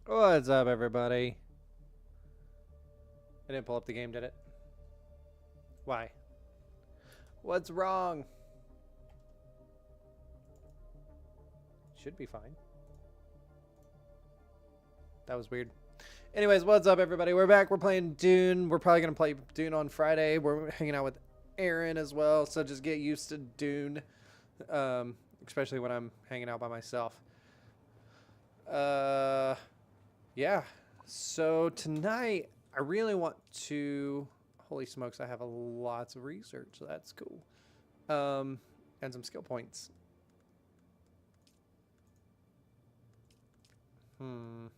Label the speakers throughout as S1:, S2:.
S1: What's up, everybody? I didn't pull up the game, did it? Why? What's wrong? Should be fine. That was weird. Anyways, what's up, everybody? We're back. We're playing Dune. We're probably going to play Dune on Friday. We're hanging out with Aaron as well, so just get used to Dune, especially when I'm hanging out by myself. Yeah. So tonight, I really want to... Holy smokes, I have lots of research, so that's cool. And some skill points. Don't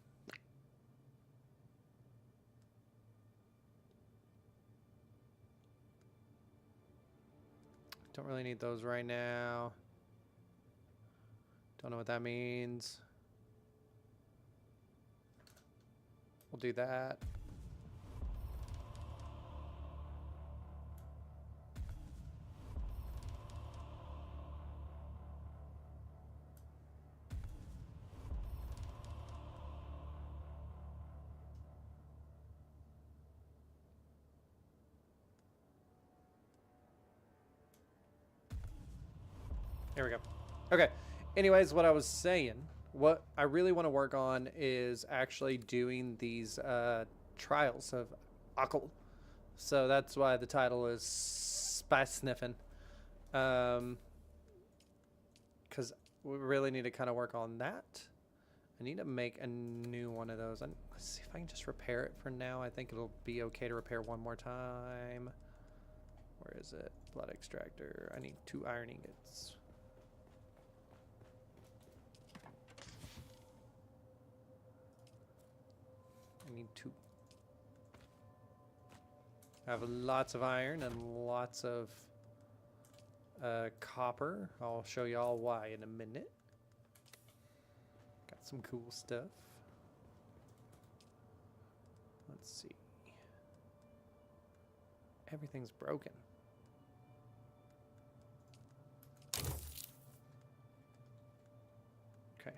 S1: really need those right now. Don't know what that means. We'll do that. There we go. Okay. Anyways, what I was saying, what I really want to work on is actually doing these trials of Occult. So that's why the title is Sniffin. Because we really need to kind of work on that. I need to make a new one of those. Let's see if I can just repair it for now. I think it'll be okay to repair one more time. Where is it? Blood extractor. I need 2 iron ingots. I need 2. I have lots of iron and lots of copper. I'll show y'all why in a minute. Got some cool stuff. Let's see. Everything's broken. Okay.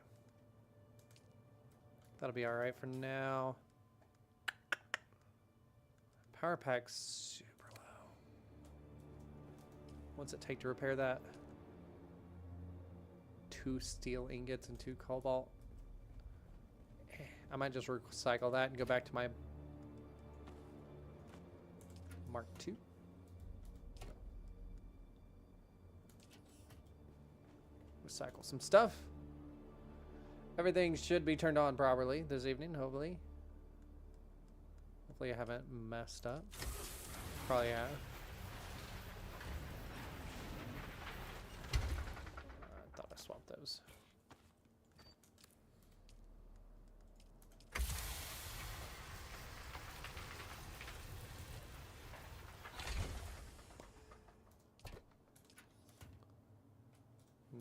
S1: That'll be alright for now. Power pack's super low. What's it take to repair that? 2 steel ingots and 2 cobalt. I might just recycle that and go back to my Mark II. Recycle some stuff. Everything should be turned on properly this evening, hopefully. Hopefully I haven't messed up. Probably have. I thought I swapped those.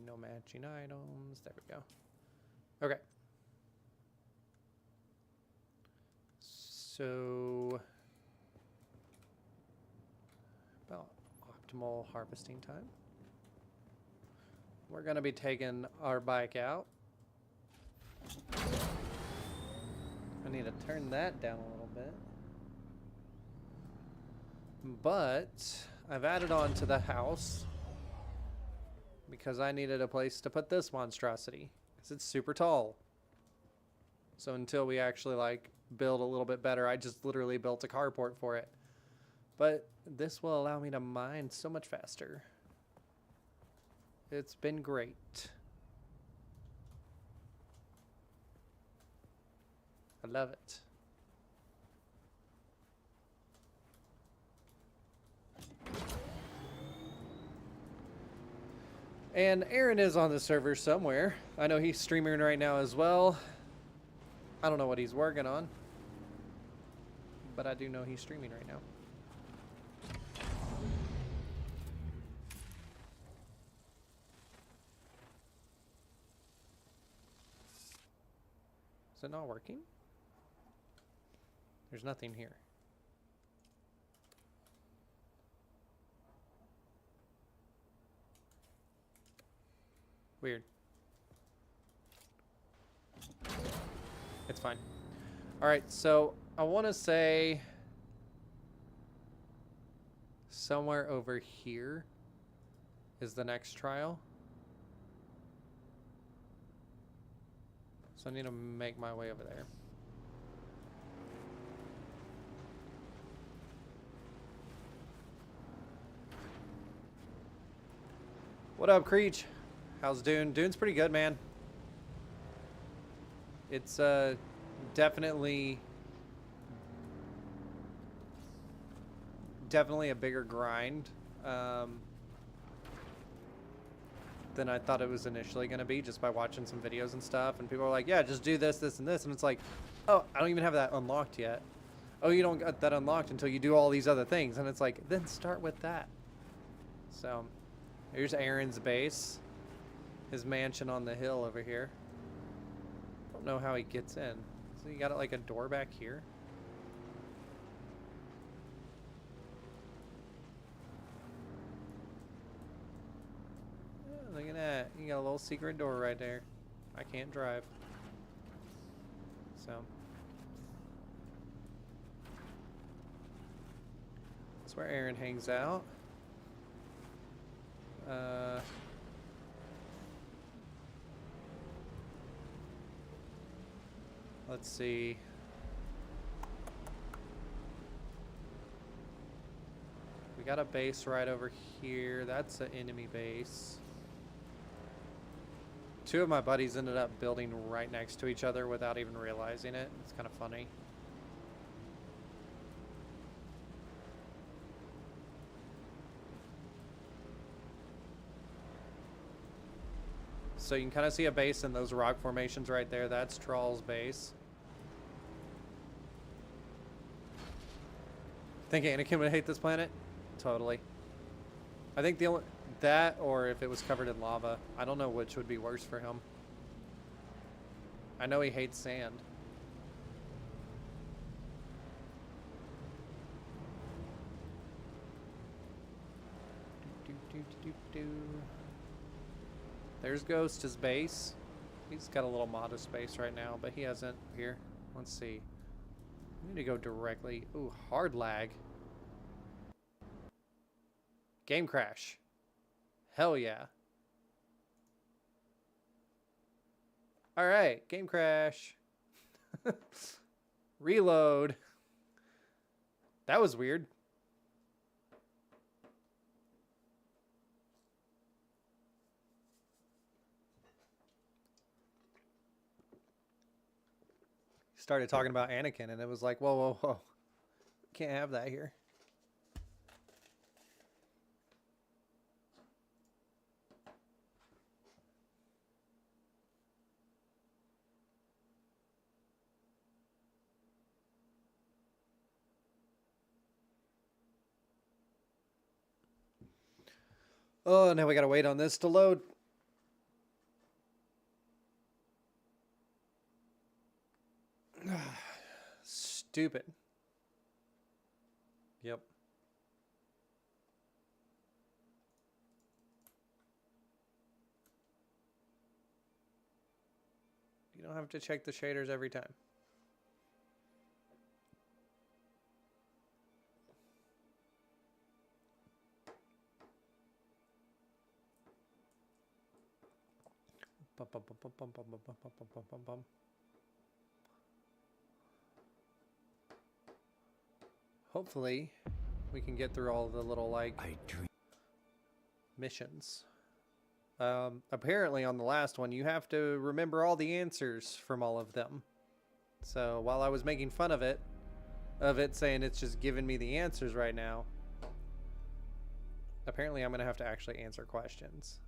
S1: No matching items. There we go. Okay. So, about optimal harvesting time. We're going to be taking our bike out. I need to turn that down a little bit. But I've added on to the house because I needed a place to put this monstrosity because it's super tall. So until we actually like build a little bit better, I just literally built a carport for it. But this will allow me to mine so much faster. It's been great. I love it. And Aaron is on the server somewhere. I know he's streaming right now as well. I don't know what he's working on, but I do know he's streaming right now. Is it not working? There's nothing here. Weird. It's fine. Alright, so I want to say somewhere over here is the next trial. So I need to make my way over there. What up, Creech? How's Dune? Dune's pretty good, man. It's definitely a bigger grind than I thought it was initially going to be, just by watching some videos and stuff. And people are like, yeah, just do this, this, and this. And it's like, oh, I don't even have that unlocked yet. Oh, you don't get that unlocked until you do all these other things. And it's like, then start with that. So here's Aaron's base. His mansion on the hill over here. Don't know how he gets in. So you got it like a door back here. Yeah, look at that. You got a little secret door right there. I can't drive. So that's where Aaron hangs out. Let's see. We got a base right over here. That's an enemy base. 2 of my buddies ended up building right next to each other without even realizing it. It's kind of funny. So you can kind of see a base in those rock formations right there. That's Trawl's base. Think Anakin would hate this planet? Totally. I think the That, or if it was covered in lava. I don't know which would be worse for him. I know he hates sand. There's Ghost's base. He's got a little modest base right now, but he hasn't here. Let's see. We need to go directly. Ooh, hard lag. Game crash. Hell yeah. Alright, game crash. Reload. That was weird. Started talking about Anakin and it was like, whoa, whoa, whoa. Can't have that here. Oh, now we gotta wait on this to load. Stupid. Yep. You don't have to check the shaders every time. Bum, bum, bum, bum, bum, bum, bum, bum, bum, bum, bum, bum. Hopefully, we can get through all the little, like, missions. Apparently, on the last one, you have to remember all the answers from all of them. So, while I was making fun of it saying it's just giving me the answers right now, apparently I'm going to have to actually answer questions.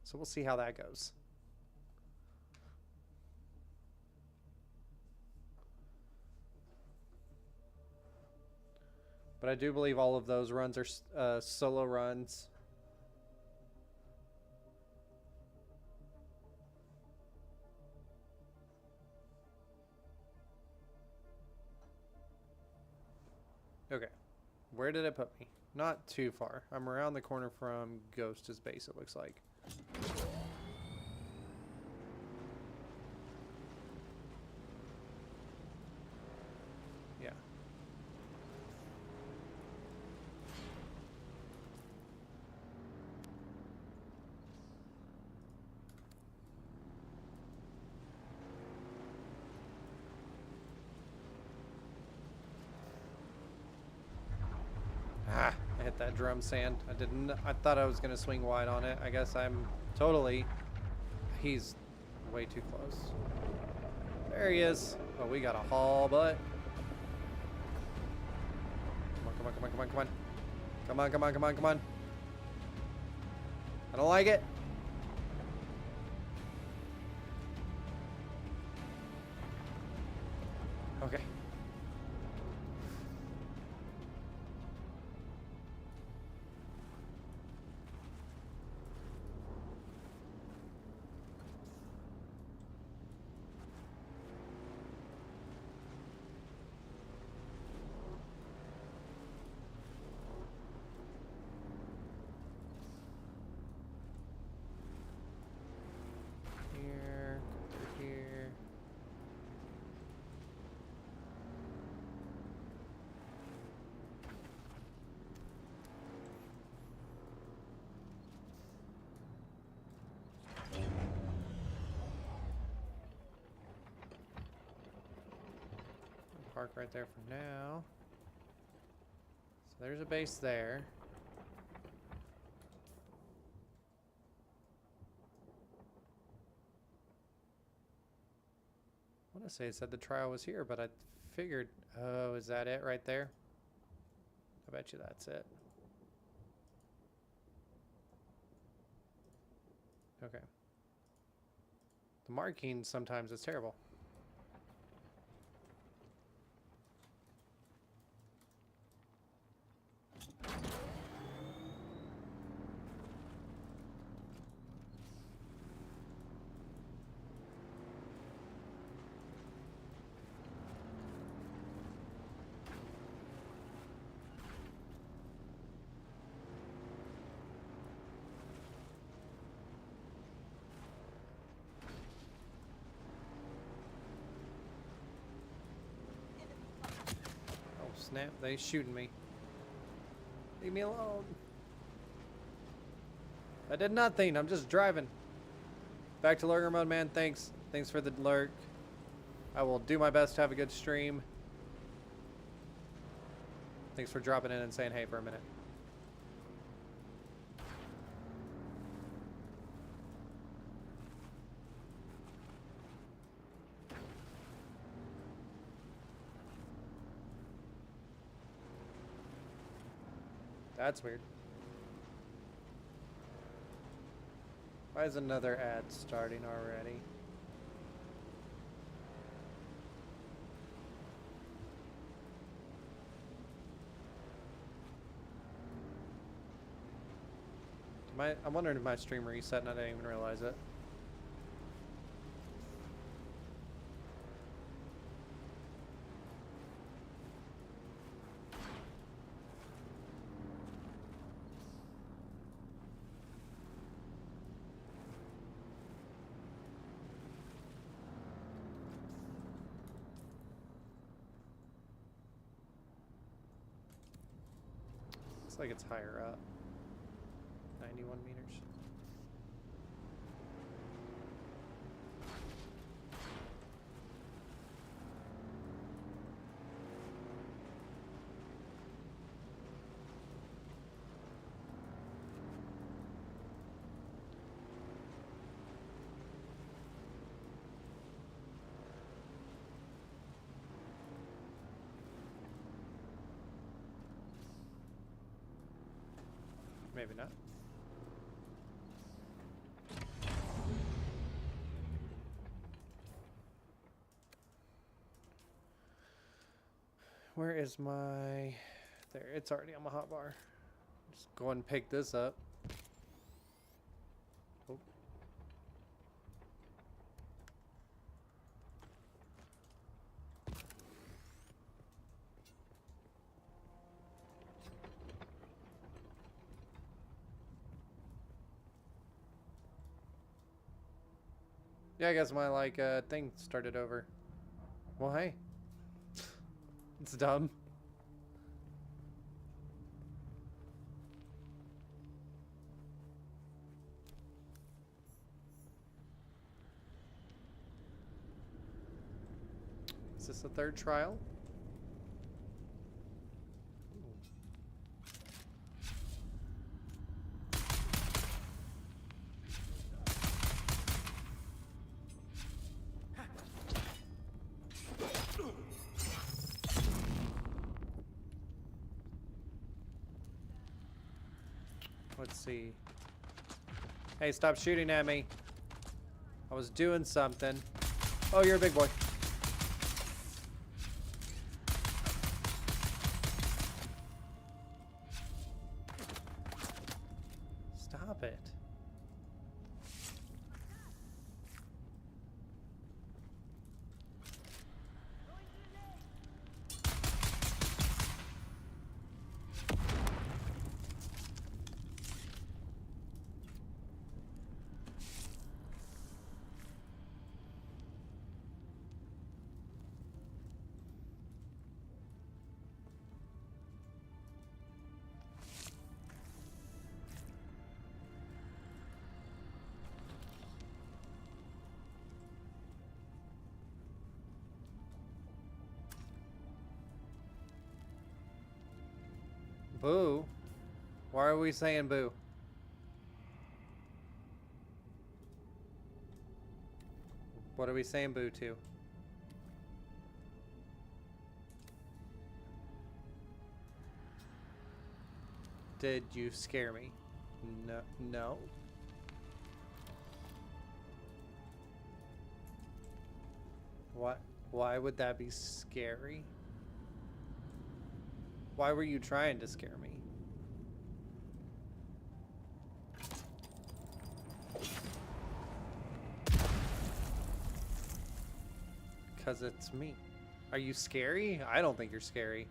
S1: So, we'll see how that goes. But I do believe all of those runs are solo runs. Okay. Where did it put me? Not too far. I'm around the corner from Ghost's base, it looks like. Yeah. Ah, I hit that drum sand. I thought I was gonna swing wide on it. I guess I'm totally. He's way too close. There he is. Oh, we got a haul butt. Come on, come on, come on, come on, come on. Come on, come on, come on, come on. I don't like it. Okay. Here, through here. Park right there for now. So there's a base there. I want to say it said the trial was here, but I figured, oh, is that it right there? I bet you that's it. Okay. The marking sometimes is terrible. Snap, they shooting me. Leave me alone. I did nothing, I'm just driving. Back to lurker mode, man, thanks. Thanks for the lurk. I will do my best to have a good stream. Thanks for dropping in and saying hey for a minute. That's weird. Why is another ad starting already? I'm wondering if my stream reset and I didn't even realize it. Looks like it's higher up. 91 meters. Maybe not. Where is my... There, it's already on my hotbar. Just go ahead and pick this up. Oh. Yeah, I guess my, like, thing started over. Well, hey. It's dumb. Is this the third trial? Let's see. Hey, stop shooting at me. I was doing something. Oh, you're a big boy. Stop it. Boo? Why are we saying boo? What are we saying boo to? Did you scare me? No. No. What? Why would that be scary? Why were you trying to scare me? Because it's me. Are you scary? I don't think you're scary.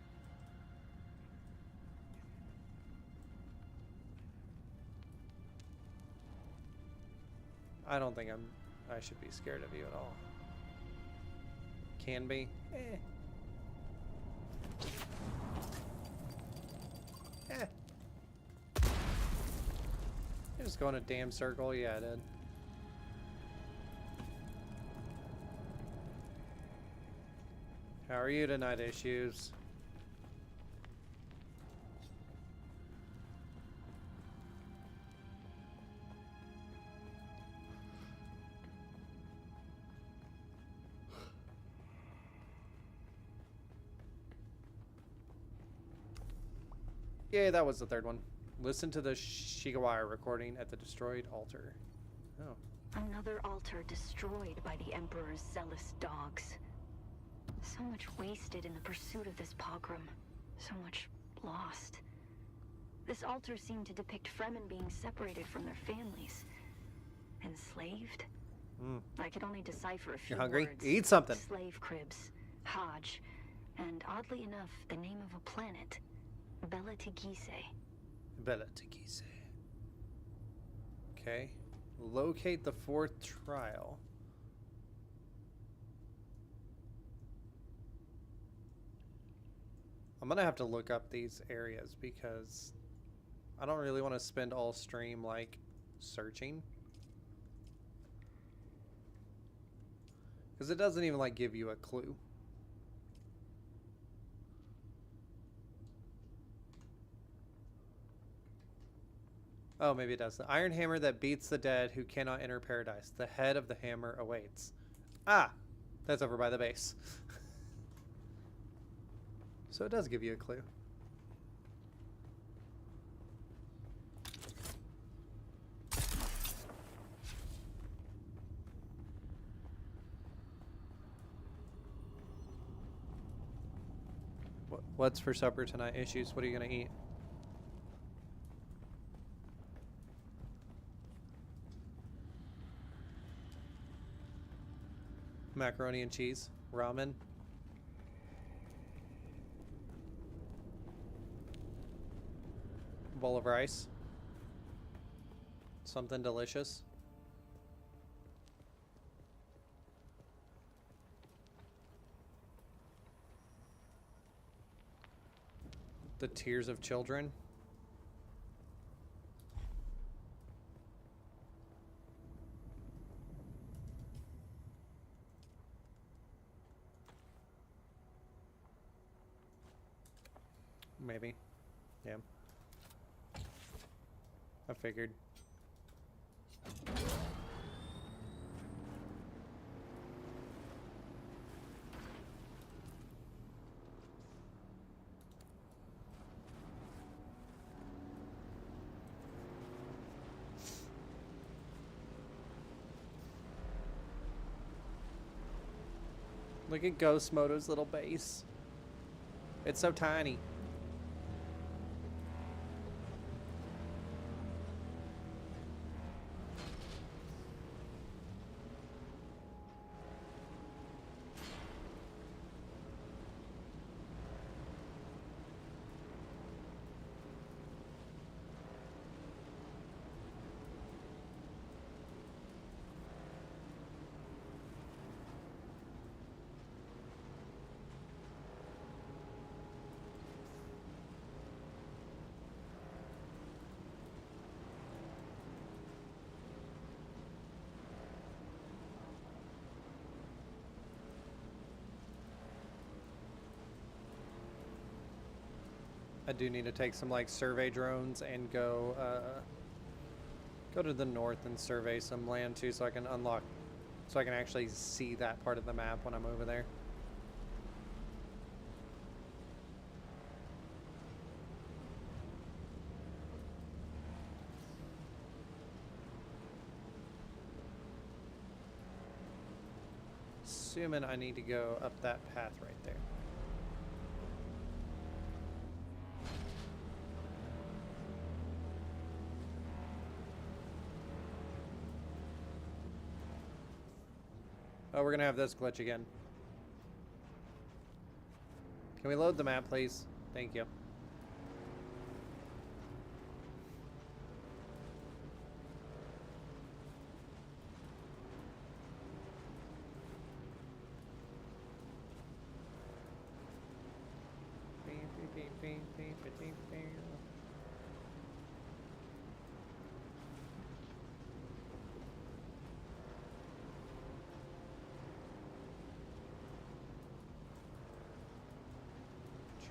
S1: I don't think I should be scared of you at all. Can be. Eh. Eh. You just go in a damn circle? Yeah, I did. How are you tonight, Issues? Yay, that was the third one. Listen to the Shigawara recording at the destroyed altar. Oh.
S2: Another altar destroyed by the Emperor's zealous dogs. So much wasted in the pursuit of this pogrom. So much lost. This altar seemed to depict Fremen being separated from their families. Enslaved? I could only decipher a few
S1: You're hungry?
S2: words.
S1: Eat something.
S2: Slave cribs, Hajj, and oddly enough, the name of a planet. Bella Tigise.
S1: Bella Tigise. Okay. Locate the fourth trial. I'm gonna have to look up these areas because I don't really want to spend all stream like searching. Because it doesn't even like give you a clue. Oh, maybe it does. The iron hammer that beats the dead who cannot enter paradise. The head of the hammer awaits. Ah! That's over by the base. So it does give you a clue. What's for supper tonight? Issues. What are you going to eat? Macaroni and cheese. Ramen. Bowl of rice. Something delicious. The tears of children. Maybe. Yeah. I figured. Look at Ghost Moto's little base. It's so tiny. I do need to take some like survey drones and go to the north and survey some land too, so I can unlock, so I can actually see that part of the map when I'm over there. Assuming I need to go up that path right there. Oh, we're gonna have this glitch again. Can we load the map, please? Thank you.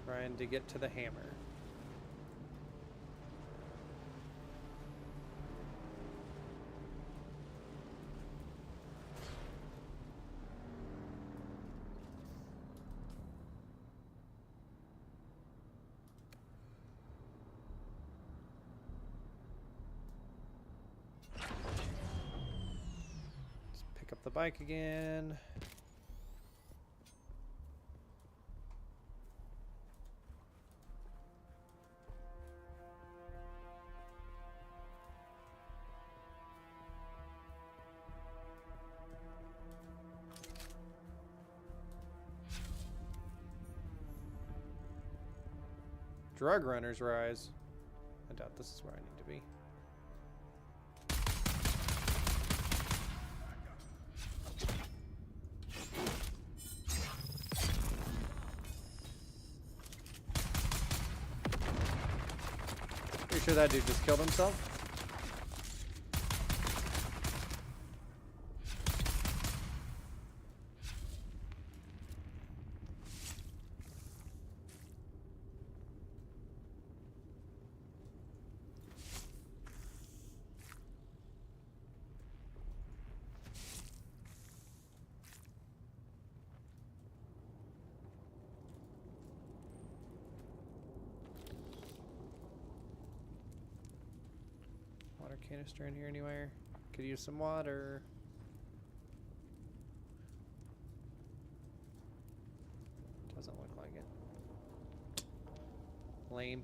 S1: Trying to get to the hammer. Let's pick up the bike again. Drug runners rise. I doubt this is where I need to be. Pretty sure that dude just killed himself. Water canister in here anywhere? Could use some water. Doesn't look like it. Lame.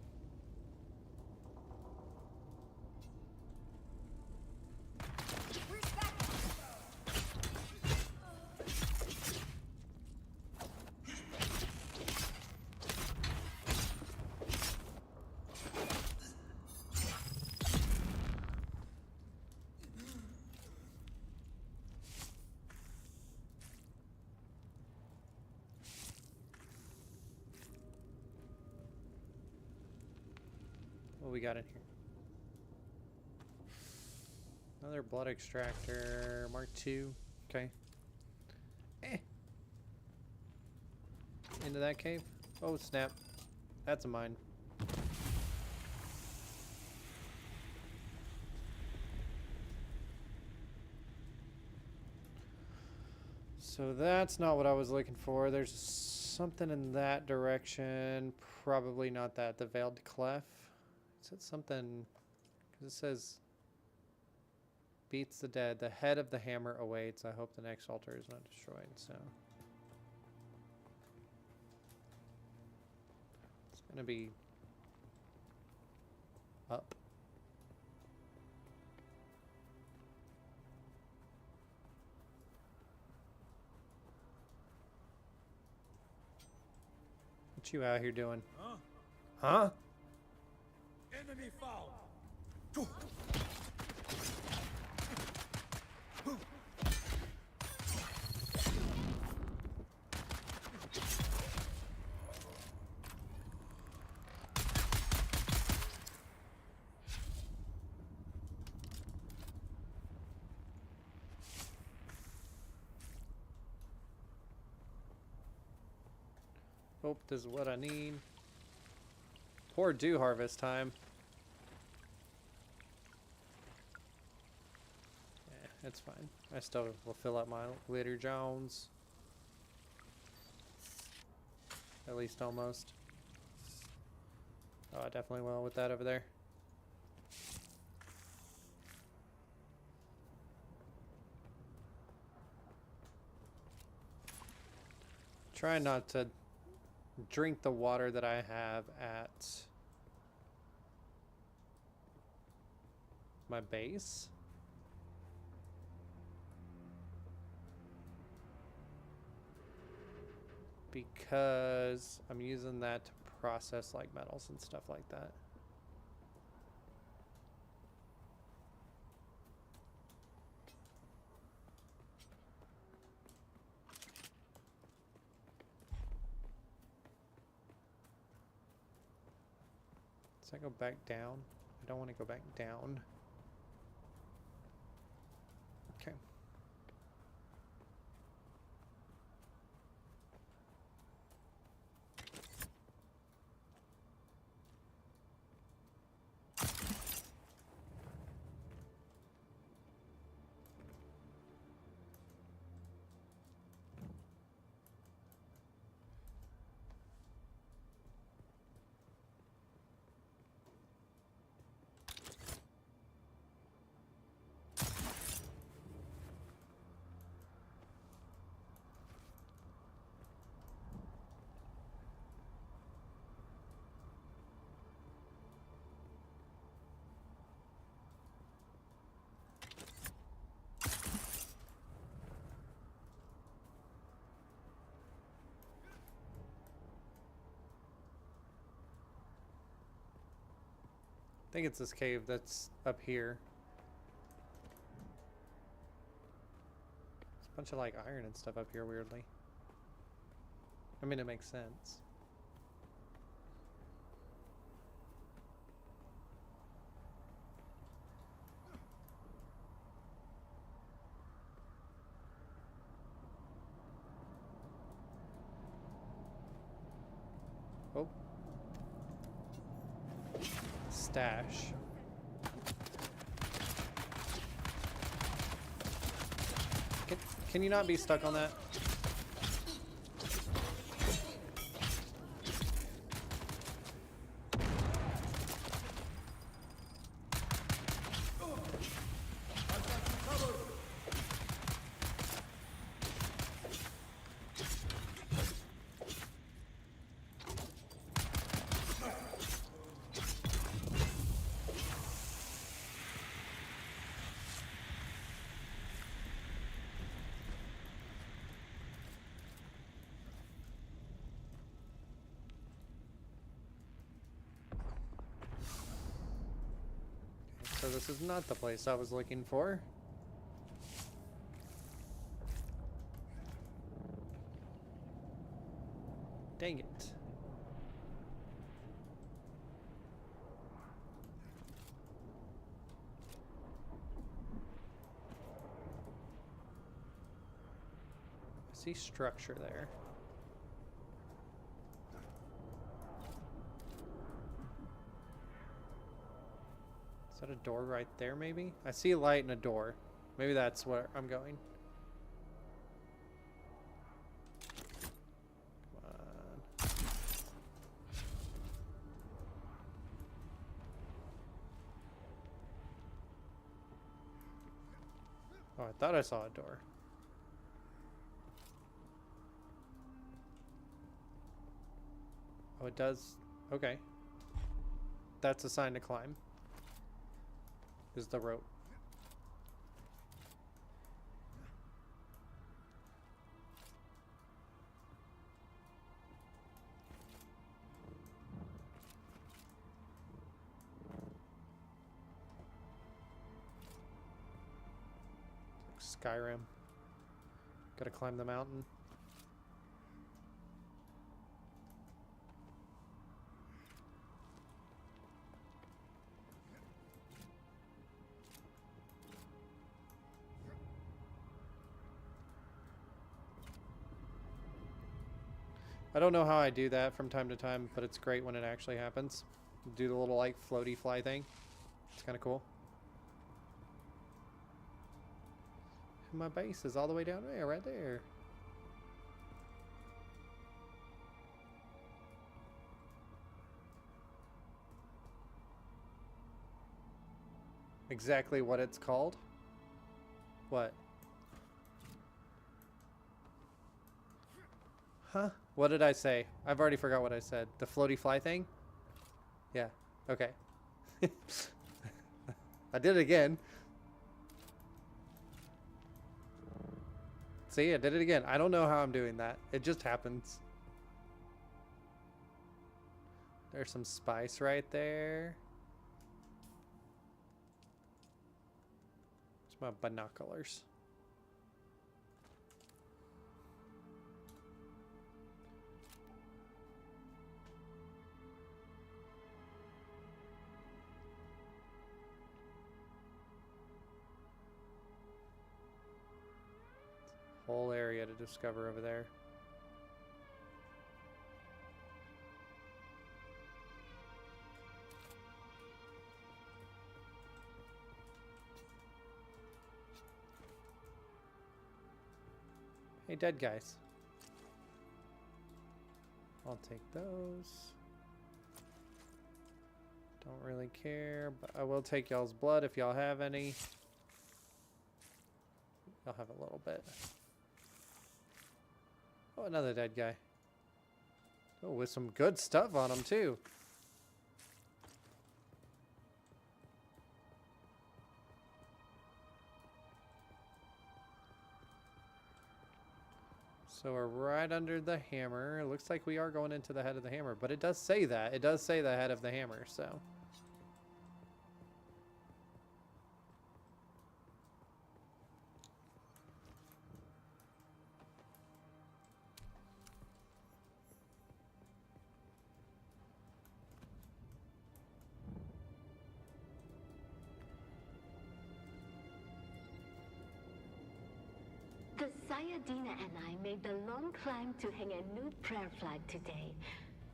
S1: What we got in here? Another blood extractor, Mark II. Okay. Into that cave? Oh snap. That's a mine. So that's not what I was looking for. There's something in that direction. Probably not that. The Veiled Clef. It said something, because it says beats the dead. The head of the hammer awaits. I hope the next altar is not destroyed. So it's going to be up. What you out here doing?
S3: Huh?
S1: Huh?
S3: Enemy found.
S1: Hope this is what I need. Poor dew harvest time. Yeah, it's fine. I still will fill up my Glitter Jones. At least almost. Oh, I definitely will with that over there. Try not to drink the water that I have at my base. because I'm using that to process like metals and stuff like that. Does I go back down? I don't want to go back down. Okay. I think it's this cave that's up here. There's a bunch of like iron and stuff up here weirdly. I mean, it makes sense. Oh. Stash. Can you not be stuck on that? So this is not the place I was looking for. Dang it. I see structure there. Is that a door right there, maybe? I see a light and a door. Maybe that's where I'm going. Come on. Oh, I thought I saw a door. Oh, it does. Okay. That's a sign to climb. Is the rope. Skyrim. Gotta climb the mountain. I don't know how I do that from time to time, but it's great when it actually happens. Do the little like floaty fly thing. It's kind of cool. And my base is all the way down there, right there. Exactly what it's called? What? Huh? What did I say? I've already forgot what I said. The floaty fly thing? Yeah. Okay. I did it again. See, I did it again. I don't know how I'm doing that. It just happens. There's some spice right there. It's my binoculars. Whole area to discover over there. Hey, dead guys. I'll take those. Don't really care, but I will take y'all's blood if y'all have any. Y'all have a little bit. Oh, another dead guy. Oh, with some good stuff on him, too. So we're right under the hammer. It looks like we are going into the head of the hammer, but it does say that. It does say the head of the hammer, so.
S4: The Sayadina and I made the long climb to hang a new prayer flag today.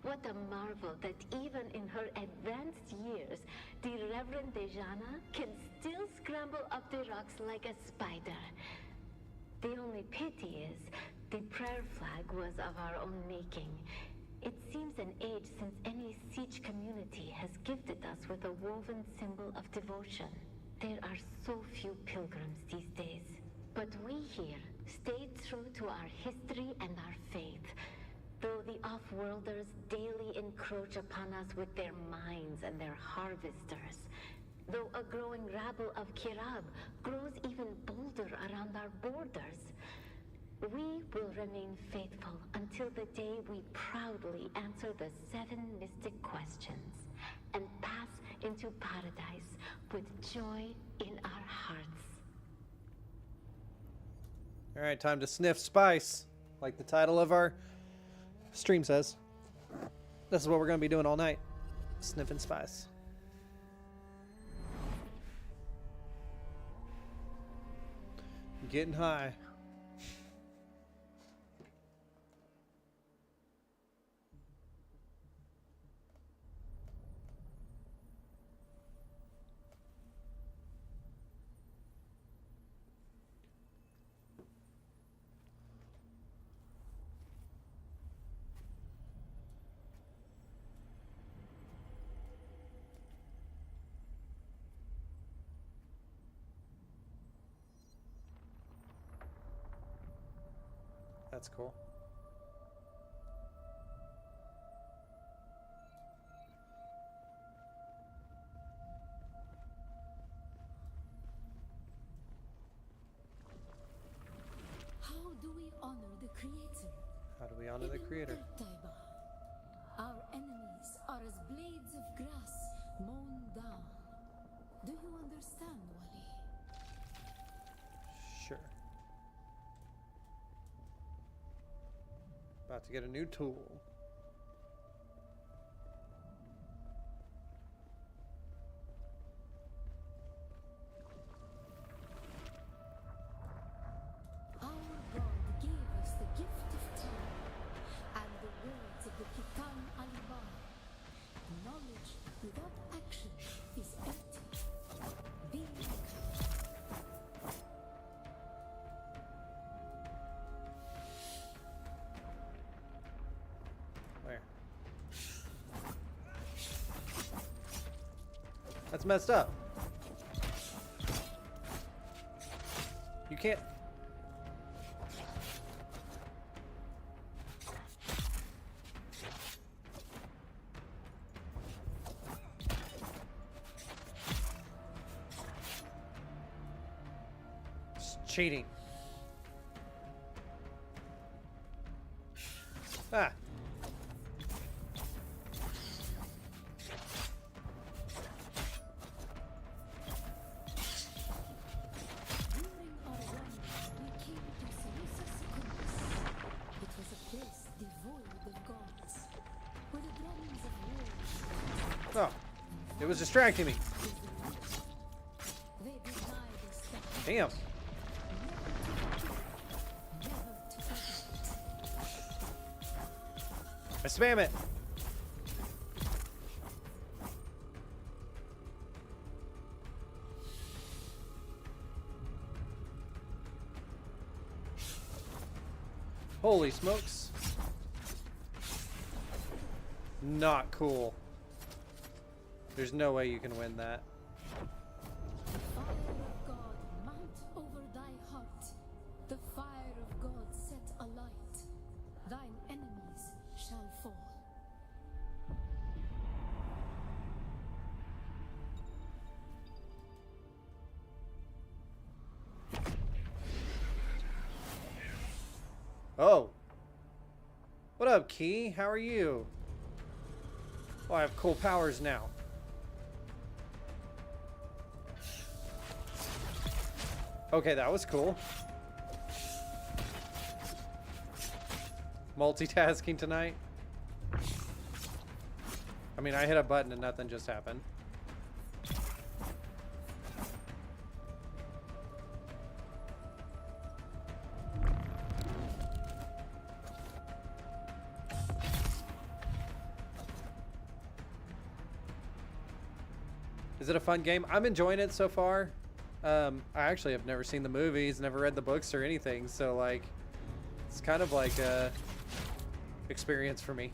S4: What a marvel that even in her advanced years, the Reverend Dejana can still scramble up the rocks like a spider. The only pity is, the prayer flag was of our own making. It seems an age since any siege community has gifted us with a woven symbol of devotion. There are so few pilgrims these days. But we here stayed true to our history and our faith. Though the off-worlders daily encroach upon us with their mines and their harvesters. Though a growing rabble of Kirab grows even bolder around our borders. We will remain faithful until the day we proudly answer the 7 mystic questions and pass into paradise with joy in our hearts.
S1: All right, time to sniff spice, like the title of our stream says. This is what we're going to be doing all night, sniffing spice. Getting high. That's cool.
S5: How do we honor the Creator?
S1: How do we honor the Creator?
S5: Our enemies are as blades of grass mown down. Do you understand, Wali?
S1: Sure. About to get a new tool.
S5: Our God gave us the gift of time and the words of the Kitan al-Bar. Knowledge without action is empty. Be kind.
S1: Where? That's messed up. You can't. It's cheating. Ah. Oh, it was distracting me.
S5: They deny the spectacle,
S1: Damn.
S5: never to forget.
S1: I spam it. Holy smokes. Not cool. There's no way you can win that.
S5: Fire of God, mount over thy heart. The fire of God set alight. Thine enemies shall fall.
S1: Oh. What up, Key? How are you? Oh, I have cool powers now. Okay, that was cool. Multitasking tonight. I mean, I hit a button and nothing just happened. Is it a fun game? I'm enjoying it so far. I actually have never seen the movies, never read the books or anything, so like, it's kind of like a experience for me.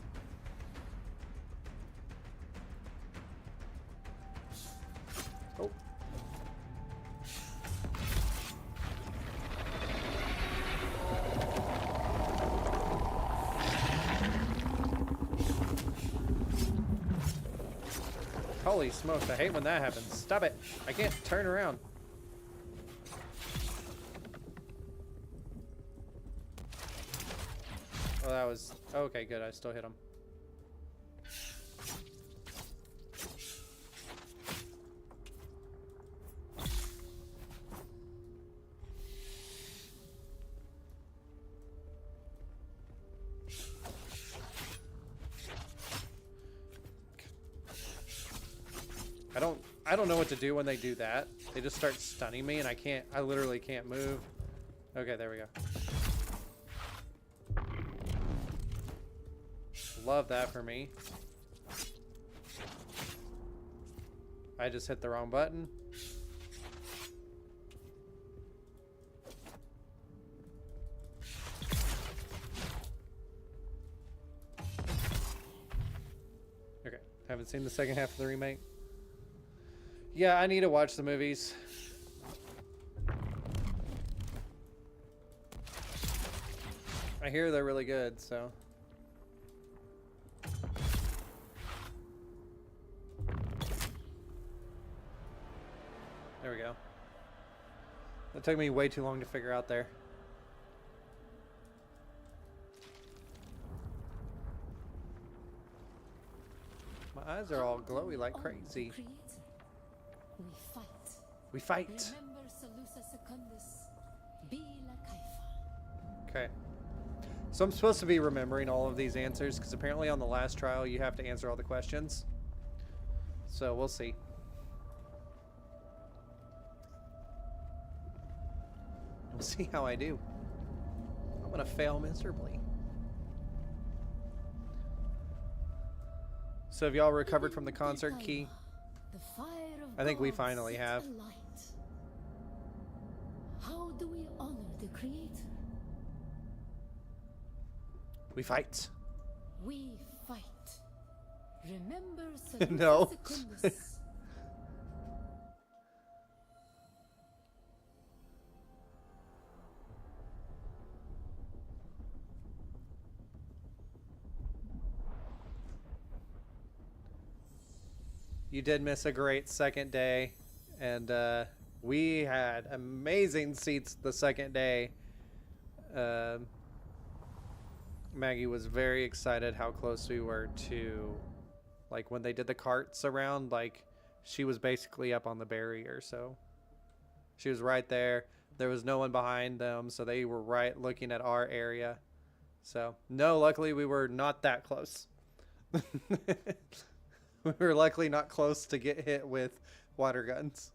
S1: Oh. Holy smokes, I hate when that happens. Stop it. I can't turn around. Oh, that was... Okay, good. I still hit him. I don't know what to do when they do that. They just start stunning me and I literally can't move. Okay, there we go. Love that for me. I just hit the wrong button. Okay, haven't seen the second half of the remake. Yeah, I need to watch the movies. I hear they're really good, so. There we go. That took me way too long to figure out there. My eyes are all glowy like crazy.
S5: We fight.
S1: We fight.
S5: Remember Salusa Secundus. Be like Haifa.
S1: Okay. So I'm supposed to be remembering all of these answers because apparently on the last trial you have to answer all the questions. So we'll see. We'll see how I do. I'm gonna fail miserably. So have y'all recovered from the concert, Key?
S5: The fire of
S1: I think we
S5: God
S1: finally
S5: set
S1: have.
S5: alight. How do we honor the Creator?
S1: We fight.
S5: We fight. Remember Salusa
S1: No.
S5: Secundus.
S1: You did miss a great second day, and we had amazing seats the second day. Maggie was very excited how close we were to, like, when they did the carts around, like, she was basically up on the barrier, so she was right there. There was no one behind them, so they were right looking at our area. So, no, luckily we were not that close. We were luckily not close to get hit with water guns.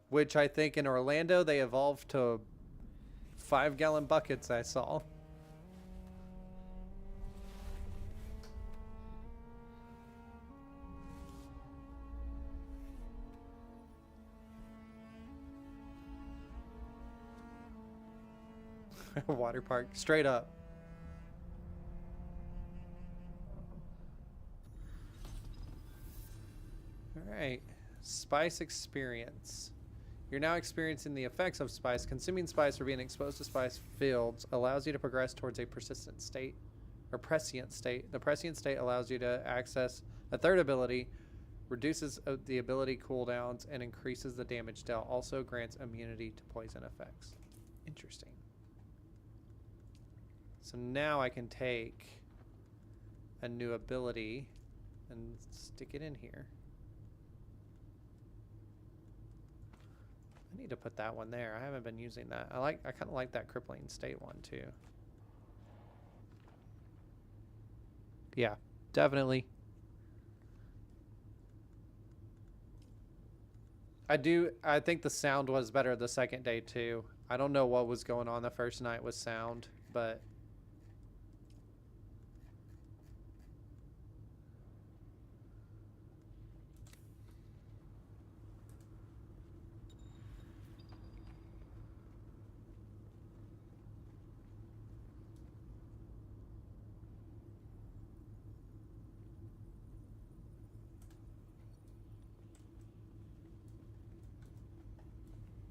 S1: Which I think in Orlando they evolved to 5-gallon buckets, I saw. Water park, straight up. Alright, spice experience. You're now experiencing the effects of spice. Consuming spice or being exposed to spice fields allows you to progress towards a persistent state, or prescient state. The prescient state allows you to access a third ability, reduces the ability cooldowns, and increases the damage dealt. Also grants immunity to poison effects. Interesting. So now I can take a new ability and stick it in here. I need to put that one there. I haven't been using that. I kind of like that crippling state one too. Yeah, definitely. I think the sound was better the second day too. I don't know what was going on the first night with sound, but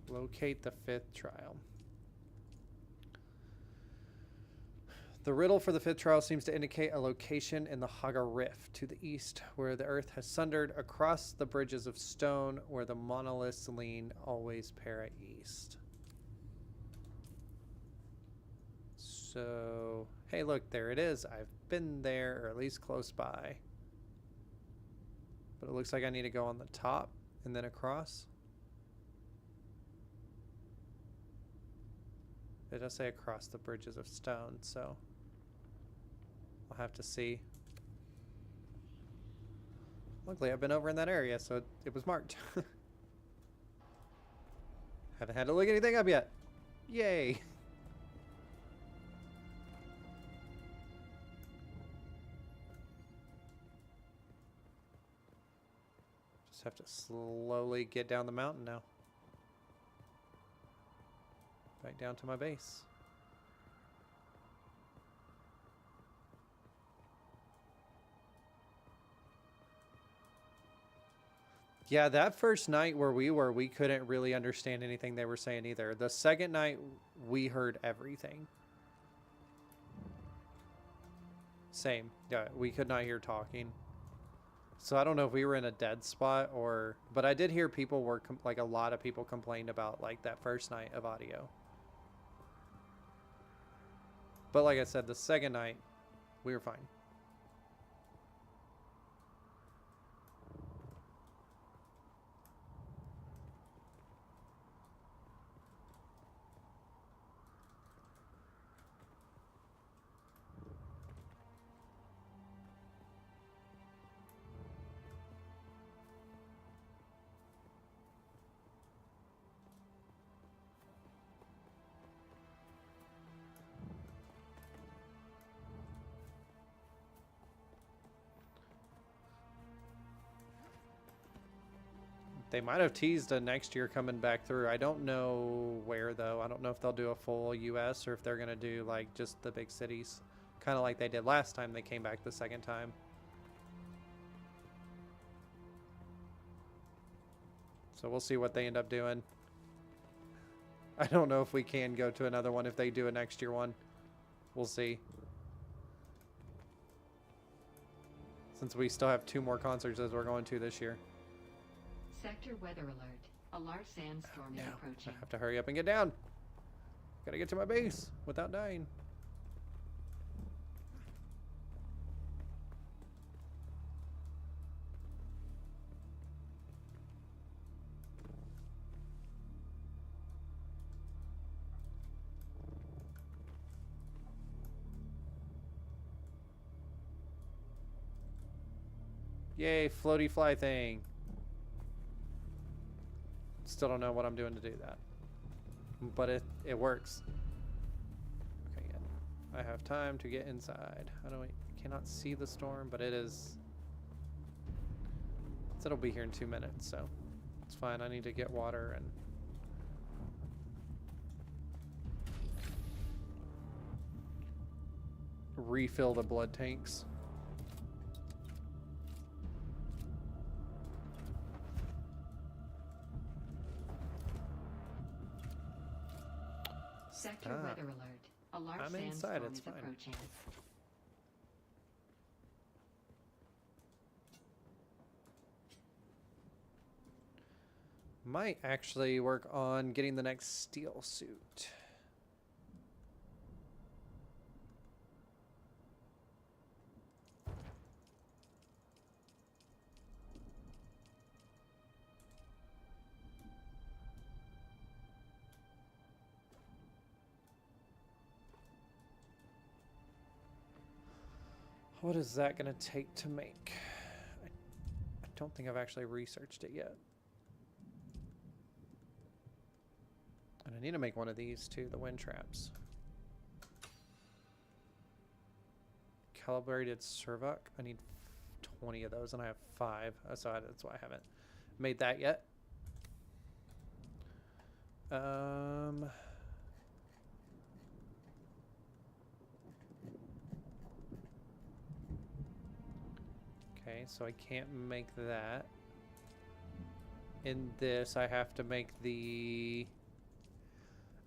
S1: locate the 5th trial. The riddle for the 5th trial seems to indicate a location in the Haga Rift to the east, where the earth has sundered across the bridges of stone, where the monoliths lean always para east. So, hey, look, there it is. I've been there, or at least close by. But it looks like I need to go on the top and then across. It does say across the bridges of stone, so I'll have to see. Luckily, I've been over in that area, so it was marked. Haven't had to look anything up yet. Yay! Just have to slowly get down the mountain now. Back down to my base. Yeah, that first night where we couldn't really understand anything they were saying either. The second night, we heard everything. Same. Yeah, we could not hear talking. So I don't know if we were in a dead spot or... But I did hear people were... like, a lot of people complained about, like, that first night of audio. But like I said, the second night, we were fine. They might have teased a next year coming back through. I don't know where, though. I don't know if they'll do a full US or if they're going to do, like, just the big cities. Kind of like they did last time they came back the second time. So we'll see what they end up doing. I don't know if we can go to another one if they do a next year one. We'll see. Since we still have 2 more concerts as we're going to this year.
S6: Sector weather alert. A large sandstorm is approaching.
S1: I have to hurry up and get down. Gotta get to my base without dying. Yay, floaty fly thing. Still don't know what I'm doing to do that. But it works. Okay, good. I have time to get inside. I don't cannot see the storm, but it is. It'll be here in 2 minutes, so it's fine. I need to get water and refill the blood tanks.
S6: Sector weather alert. A large
S1: I'm inside,
S6: sandstorm
S1: it's
S6: is
S1: fine.
S6: approaching.
S1: Might actually work on getting the next steel suit. What is that going to take to make? I don't think I've actually researched it yet. And I need to make one of these too, the wind traps. Calibrated Servoc. I need 20 of those and I have 5. So that's why I haven't made that yet. Okay, so I can't make that. In this, I have to make the...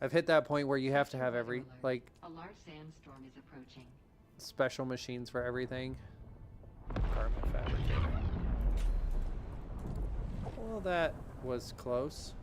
S1: I've hit that point where you have to have every, like,
S6: a large sandstorm is approaching.
S1: Special machines for everything. Garment fabricator. Well, that was close.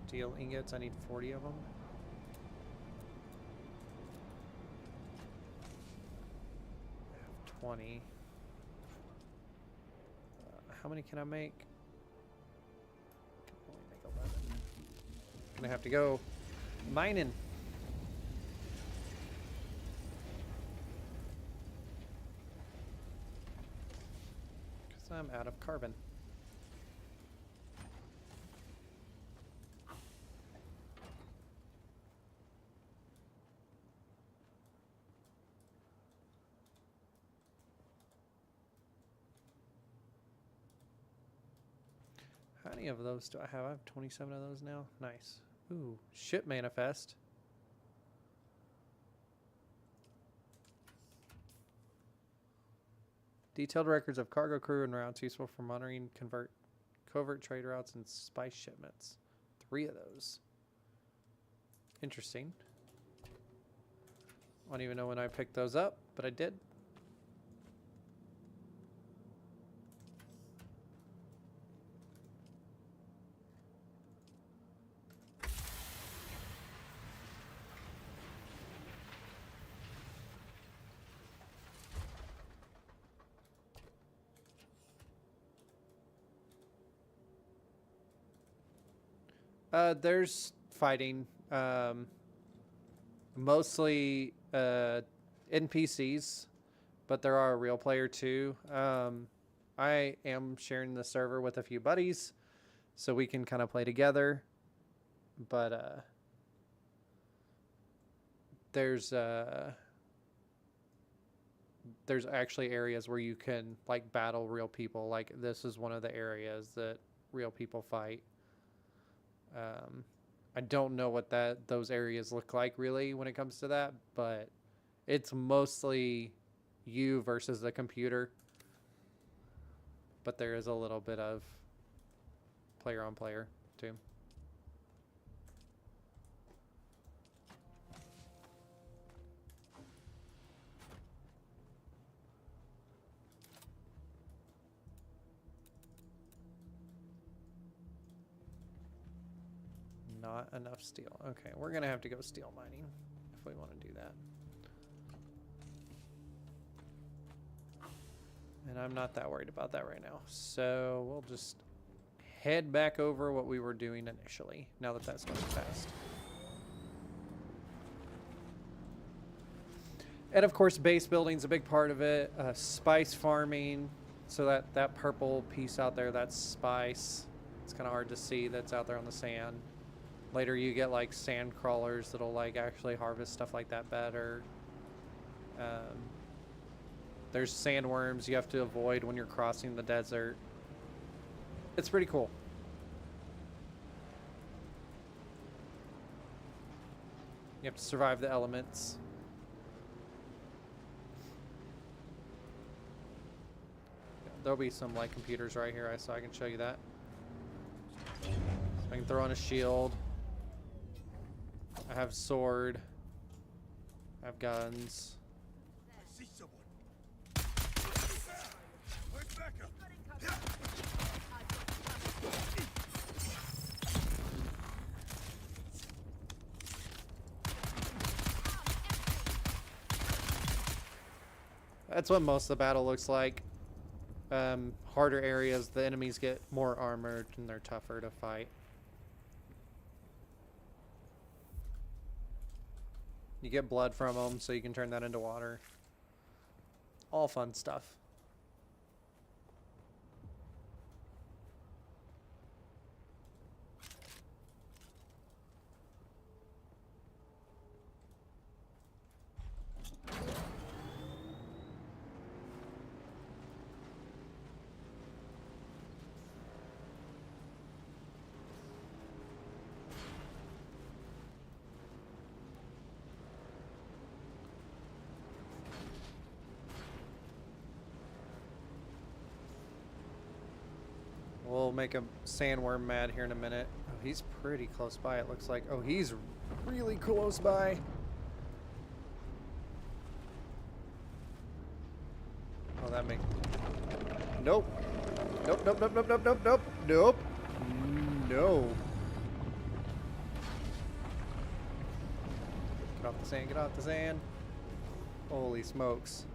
S1: Steel ingots, I need 40 of them. I have 20. How many can I make? Can only make 11. Gonna have to go mining. Because I'm out of carbon. How many of those do I have? I have 27 of those now. Nice. Ooh, ship manifest. Detailed records of cargo crew and routes useful for monitoring covert trade routes and spice shipments. 3 of those. Interesting. I don't even know when I picked those up, but I did. There's fighting, mostly NPCs, but there are a real player too. I am sharing the server with a few buddies, so we can kind of play together. But there's actually areas where you can like battle real people. Like this is one of the areas that real people fight. I don't know what those areas look like really when it comes to that, but it's mostly you versus the computer. But there is a little bit of player on player too. not enough steel. Okay, we're gonna have to go steel mining if we want to do that. And I'm not that worried about that right now. So we'll just head back over what we were doing initially, now that that's going fast. And of course, base building's a big part of it. Spice farming. So that purple piece out there, that's spice. It's kind of hard to see, that's out there on the sand. Later you get like sand crawlers that'll like actually harvest stuff like that better. There's sandworms you have to avoid when you're crossing the desert. It's pretty cool. You have to survive the elements. There'll be some light computers right here, so I can show you that. So I can throw on a shield. I have a sword. I have guns.
S3: I see someone. Where's backup?
S1: That's what most of the battle looks like. Harder areas, the enemies get more armored and they're tougher to fight. You get blood from them, so you can turn that into water. All fun stuff. We'll make a sandworm mad here in a minute. Oh, he's pretty close by, it looks like. Oh, he's really close by. Oh, that makes... Nope. Nope, nope, nope, nope, nope, nope, nope, nope. No. Get off the sand, get off the sand. Holy smokes.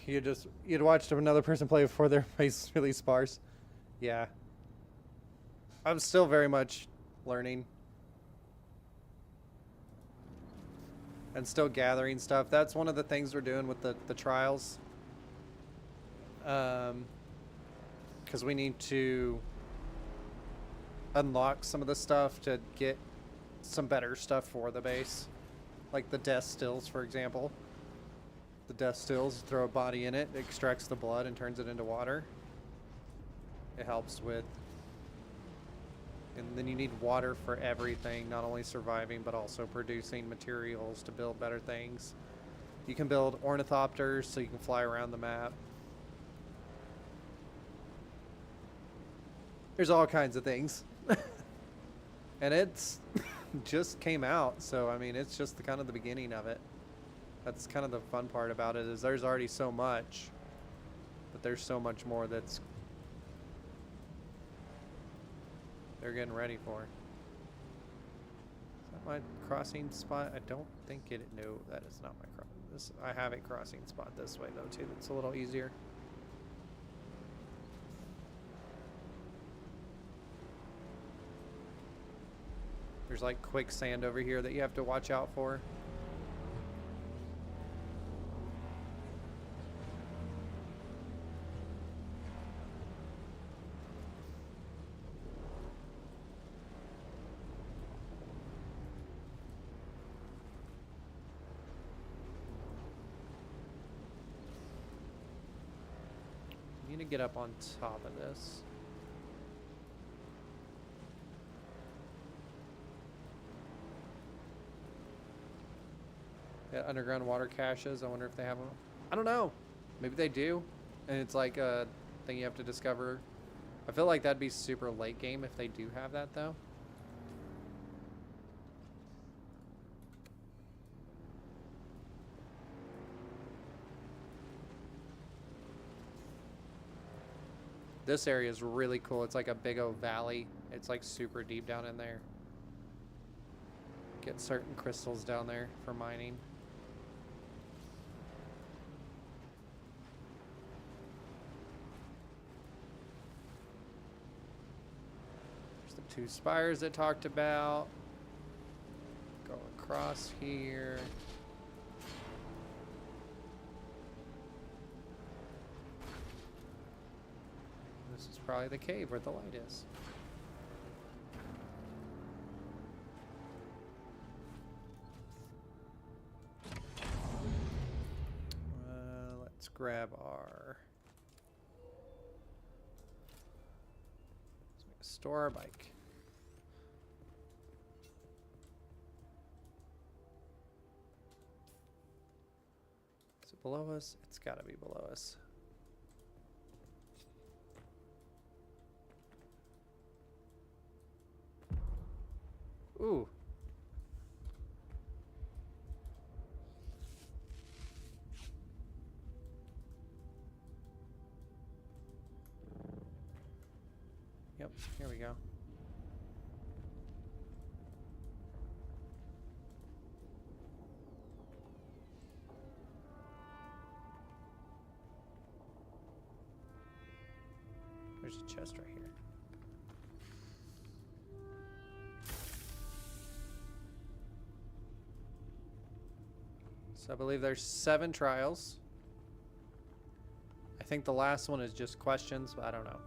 S1: You'd watched another person play before their face really sparse. Yeah. I'm still very much learning. And still gathering stuff. That's one of the things we're doing with the trials. Because we need to unlock some of the stuff to get some better stuff for the base. Like the death stills, for example. The death stills, throw a body in it, it extracts the blood and turns it into water. It helps with... And then you need water for everything, not only surviving, but also producing materials to build better things. You can build ornithopters so you can fly around the map. There's all kinds of things. And it's just came out, so I mean, it's just kind of the beginning of it. That's kind of the fun part about it, is there's already so much, but there's so much more that's they're getting ready for. Is that my crossing spot? I don't think it. No, that is not my crossing. I have a crossing spot this way though too. That's a little easier. There's like quicksand over here that you have to watch out for. Need to get up on top of this. Yeah, underground water caches. I wonder if they have them. I don't know. Maybe they do. And it's like a thing you have to discover. I feel like that'd be super late game if they do have that though. This area is really cool. It's like a big old valley. It's like super deep down in there. Get certain crystals down there for mining. There's the 2 spires that talked about. Go across here. This is probably the cave where the light is. Let's grab our... Let's store our bike. Is it below us? It's gotta be below us. Ooh. Yep, here we go. There's a chest right here. So I believe there's 7 trials. I think the last one is just questions, but I don't know.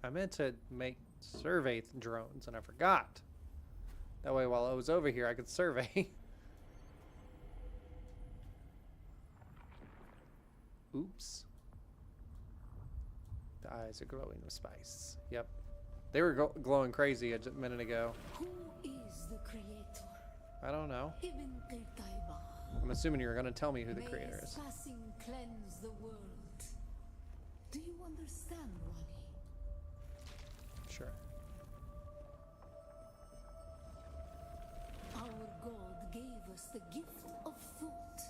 S1: I meant to make survey drones and I forgot. That way while I was over here I could survey. Oops. The eyes are glowing with spice. Yep. They were glowing crazy a minute ago.
S5: Who is the creator?
S1: I don't know.
S5: Ibn Qirtaiba.
S1: I'm assuming you're going to tell me who the
S5: May
S1: creator
S5: his
S1: is.
S5: passing cleanse the world. Do you understand, Wani?
S1: Sure.
S5: Our God gave us the gift of thought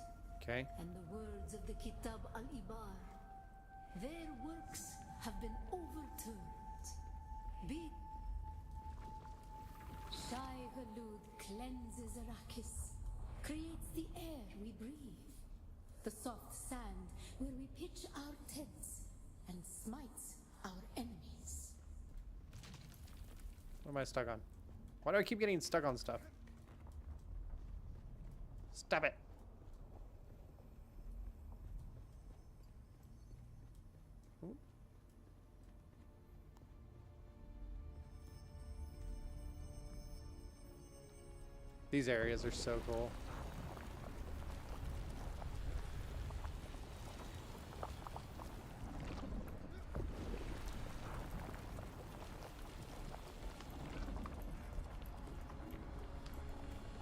S1: Okay.
S5: and the words of the Kitab al-Ibar. Their works have been overturned. Be Shai Halud cleanses Arrakis, creates the air we breathe, the soft sand where we pitch our tents, and smites our enemies.
S1: What am I stuck on? Why do I keep getting stuck on stuff? Stop it. Ooh. These areas are so cool.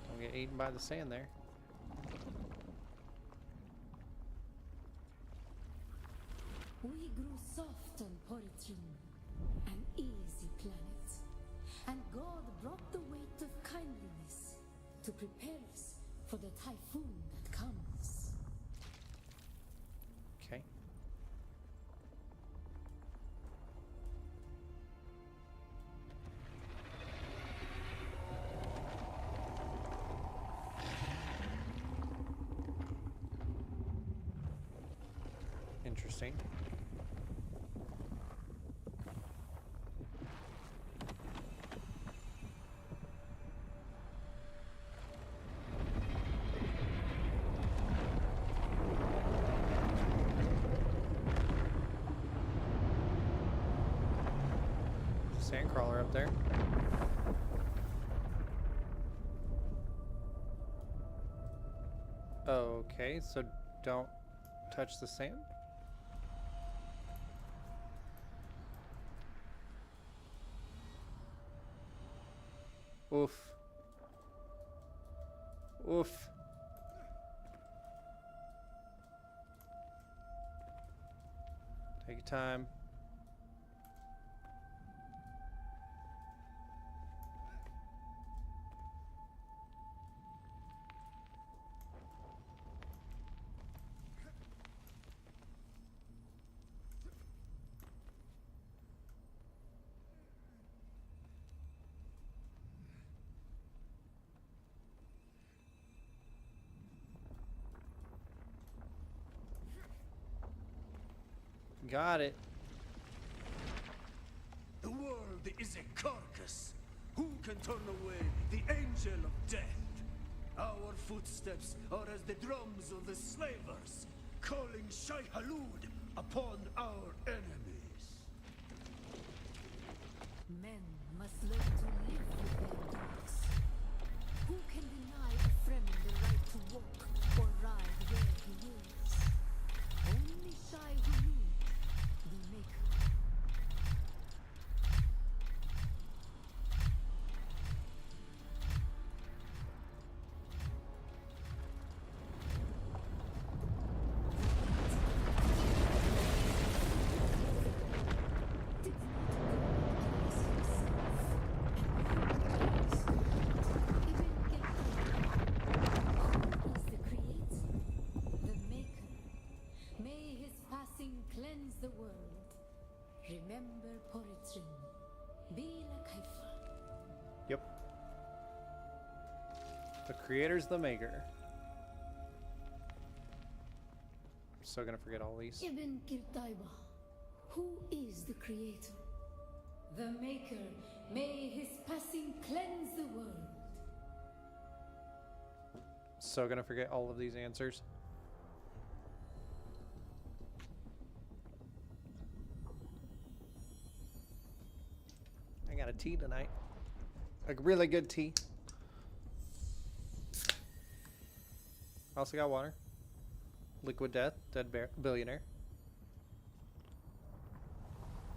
S1: Don't get eaten by the sand there.
S5: We grew soft on Poritune, an easy planet, and God brought the weight of kindliness to prepare us for the typhoon that comes.
S1: Okay. Interesting. Sandcrawler up there. Okay, so don't touch the sand. Oof. Oof. Take your time. Got it.
S3: The world is a carcass. Who can turn away the angel of death? Our footsteps are as the drums of the slavers, calling Shai Halud upon our enemies.
S5: Men must learn to live with their deeds. Who can deny a friend the right to walk or ride where he wills? Only Shai Hulud, the Maker. Did not God the world. Remember Poritrin. Bila Kaifa.
S1: Yep. The creator's the maker. I'm so gonna forget all these.
S5: Ibn Kirtaiba. Who is the creator? The maker. May his passing cleanse the world.
S1: So gonna forget all of these answers. I got a tea tonight. A really good tea. Also got water. Liquid Death, Dead Billionaire.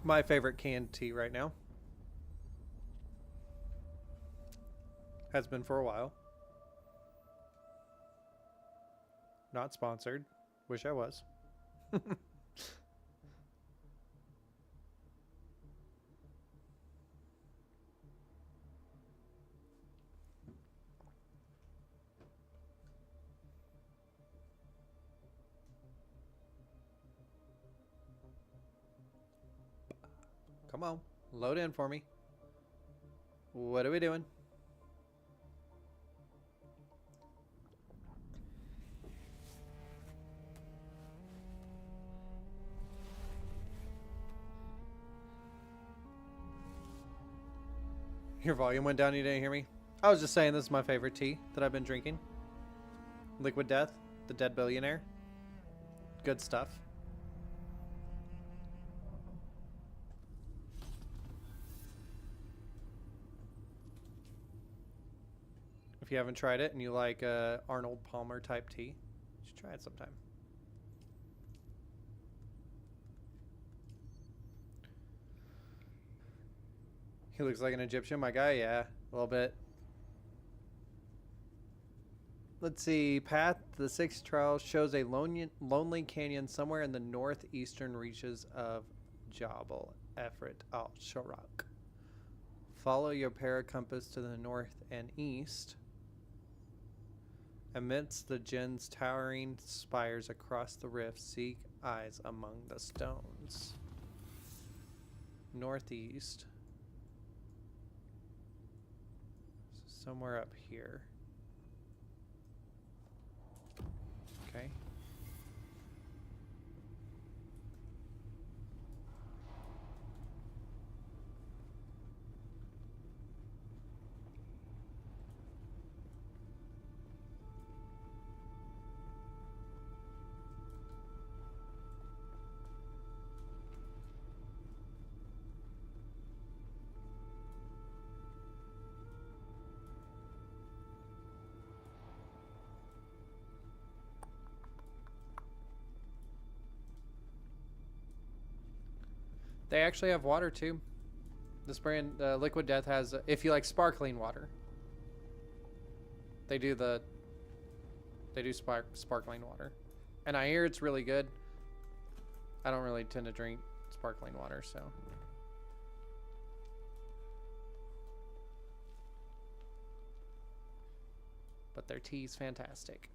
S1: My favorite canned tea right now. Has been for a while. Not sponsored. Wish I was. Come on, load in for me. What are we doing? Your volume went down, you didn't hear me? I was just saying this is my favorite tea that I've been drinking. Liquid Death, the Dead Billionaire. Good stuff. If you haven't tried it and you like Arnold Palmer type tea, you should try it sometime. He looks like an Egyptian, my guy. Yeah, a little bit. Let's see. Path to the Sixth Trial shows a lonely canyon somewhere in the northeastern reaches of Jabal Efrat al-Sharak. Follow your paracompass to the north and east. Amidst the jinn's towering spires across the rift, seek eyes among the stones. Northeast. Somewhere up here. Okay. They actually have water too. This brand, Liquid Death, has, if you like sparkling water. They do sparkling water. And I hear it's really good. I don't really tend to drink sparkling water, so. But their tea's fantastic.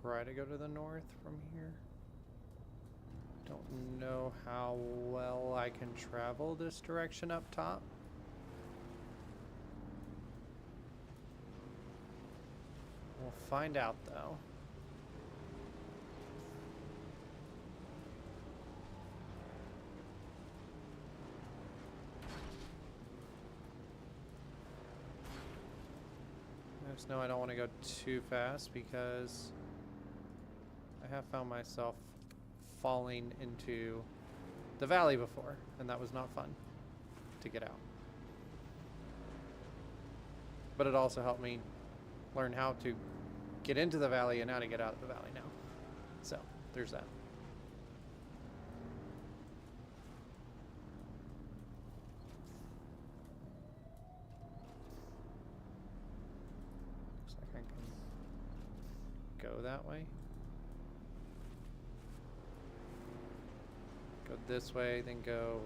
S1: Try to go to the north from here. Don't know how well I can travel this direction up top. We'll find out though. I just know I don't want to go too fast because I have found myself falling into the valley before, and that was not fun to get out. But it also helped me learn how to get into the valley and how to get out of the valley now. So, there's that. Looks like I can go that way. Go this way, then go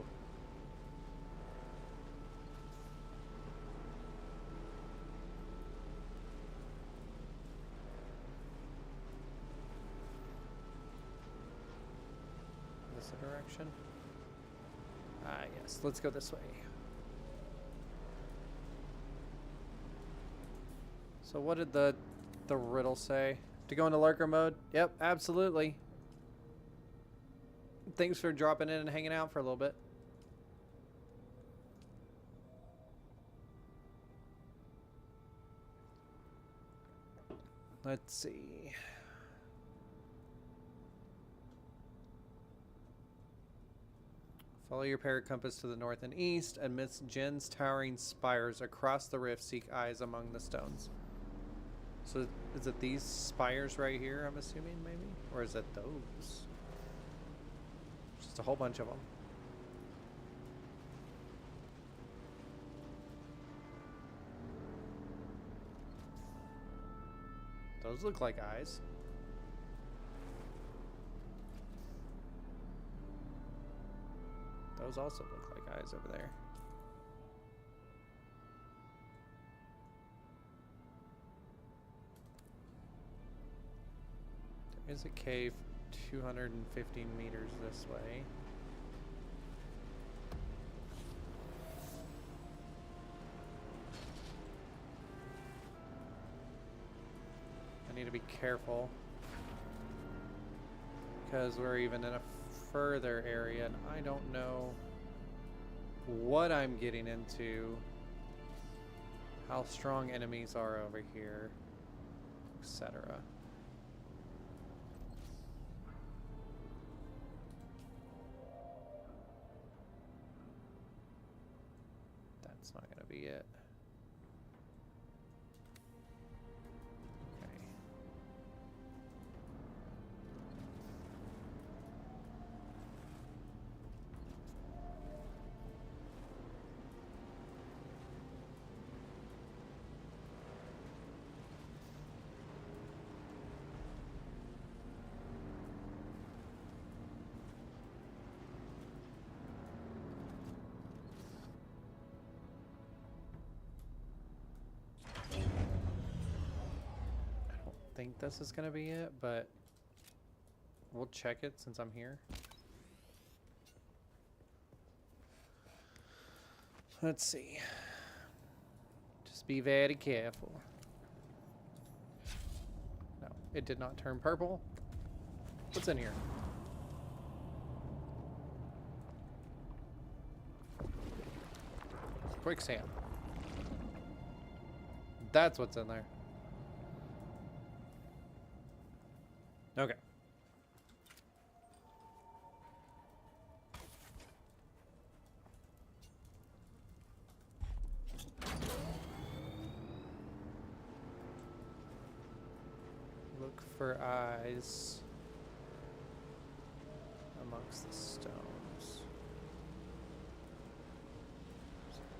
S1: this direction. Ah, yes, let's go this way. So what did the riddle say? To go into lurker mode? Yep, absolutely. Thanks for dropping in and hanging out for a little bit. Let's see. Follow your parrot compass to the north and east. Amidst Jen's towering spires across the rift, seek eyes among the stones. So is it these spires right here, I'm assuming, maybe? Or is it those? Just a whole bunch of them. Those look like eyes. Those also look like eyes over there. There is a cave 215 meters this way. I need to be careful because we're even in a further area and I don't know what I'm getting into, how strong enemies are over here, etc. That's not gonna be it. Okay. I think this is gonna be it, but we'll check it since I'm here. Let's see. Just be very careful. No, it did not turn purple. What's in here? Quicksand. That's what's in there. Okay. Look for eyes amongst the stones.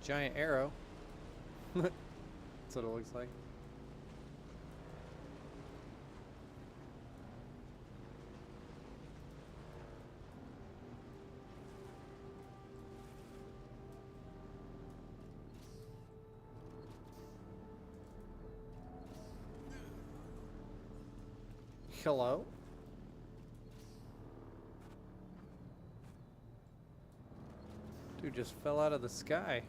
S1: Giant arrow. That's what it looks like. Hello? Dude just fell out of the sky.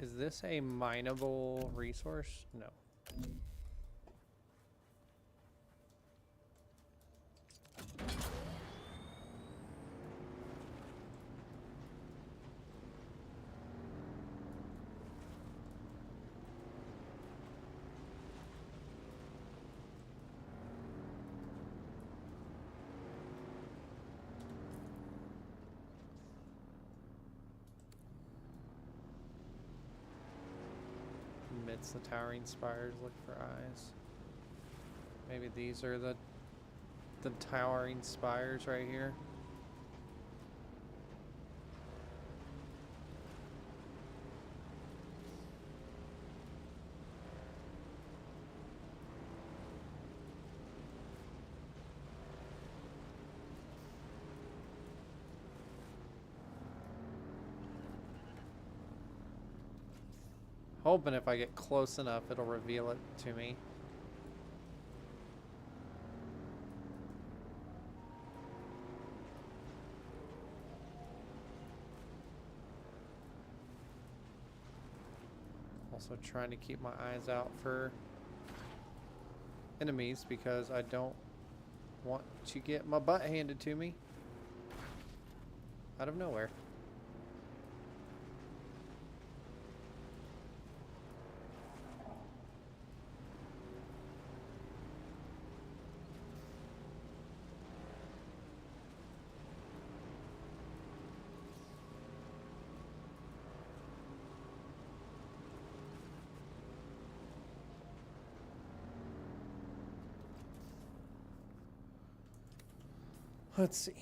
S1: Is this a mineable resource? No. Amidst the towering spires, look for eyes. Maybe these are the towering spires right here. Hoping if I get close enough, it'll reveal it to me. Also trying to keep my eyes out for enemies because I don't want to get my butt handed to me out of nowhere. Let's see.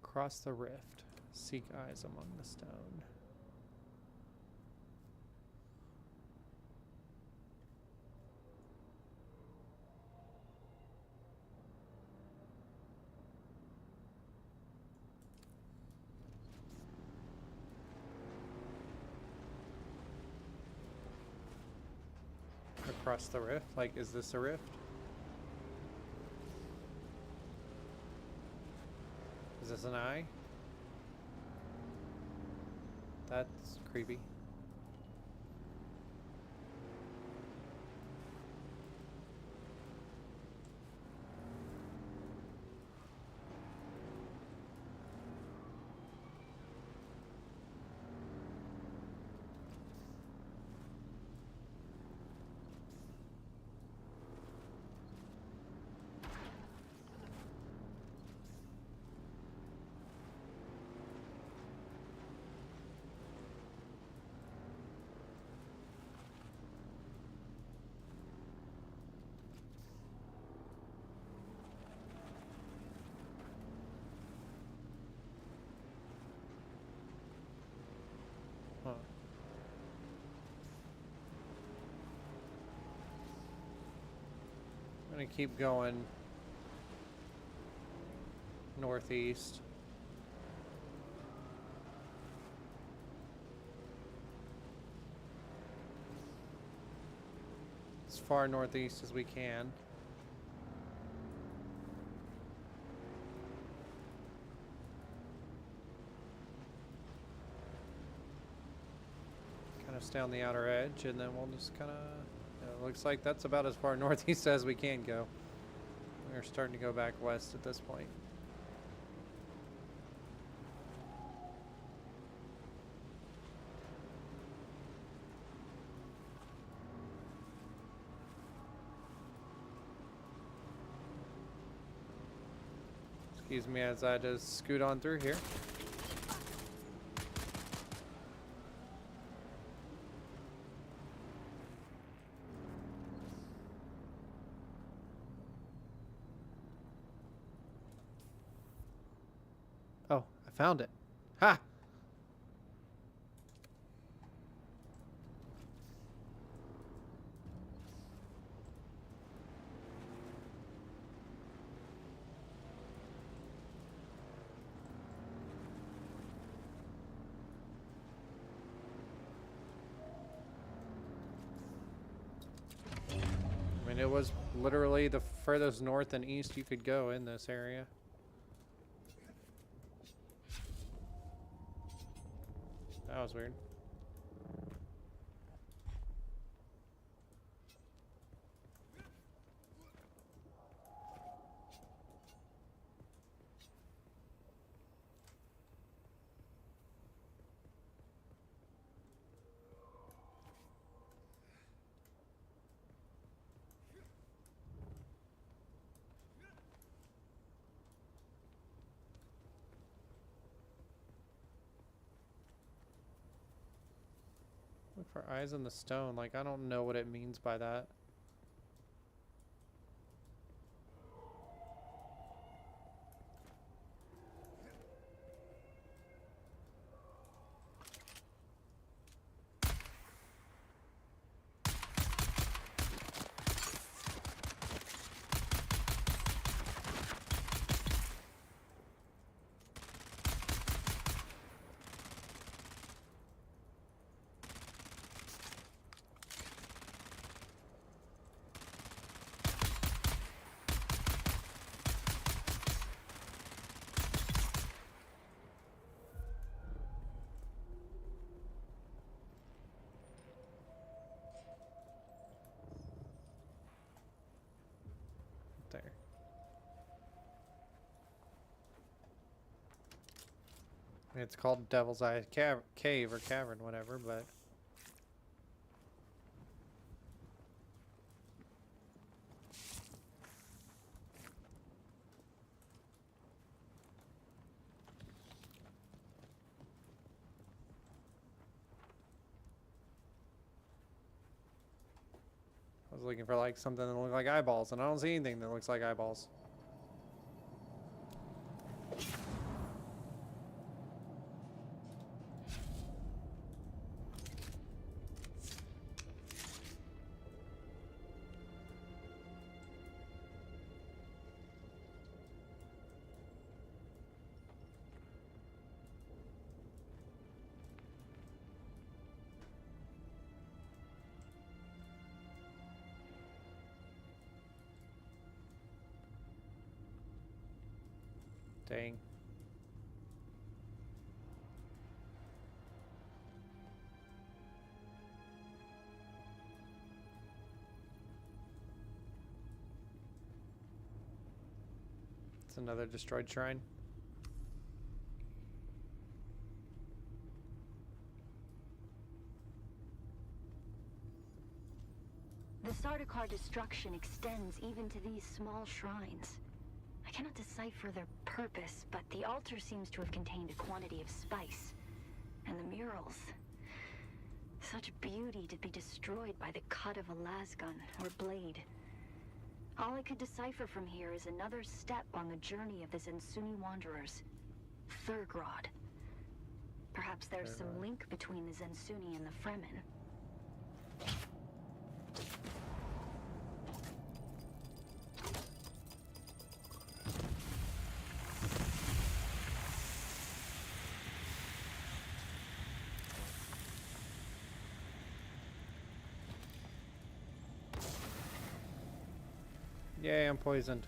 S1: Across the rift. Seek eyes among the stone. Across the rift? Like, is this a rift? Is this an eye? That's creepy. Huh. I'm gonna keep going northeast. far northeast as we can. Kind of stay on the outer edge, and then we'll just kind of... It looks like that's about as far northeast as we can go. We're starting to go back west at this point. Excuse me as I just scoot on through here. Oh, I found it. Ha! I mean, it was literally the furthest north and east you could go in this area. That was weird. Look for eyes on the stone. Like, I don't know what it means by that. There. It's called Devil's Eye Cave or Cavern, whatever, but... I was looking for like something that looked like eyeballs, and I don't see anything that looks like eyeballs. Dang. It's another destroyed shrine.
S2: The Sardaukar destruction extends even to these small shrines. I cannot decipher their purpose, but the altar seems to have contained a quantity of spice. And the murals. Such beauty to be destroyed by the cut of a lasgun or blade. All I could decipher from here is another step on the journey of the Zensuni wanderers. Thurgrod. Perhaps there's some link between the Zensuni and the Fremen.
S1: Yay, I'm poisoned.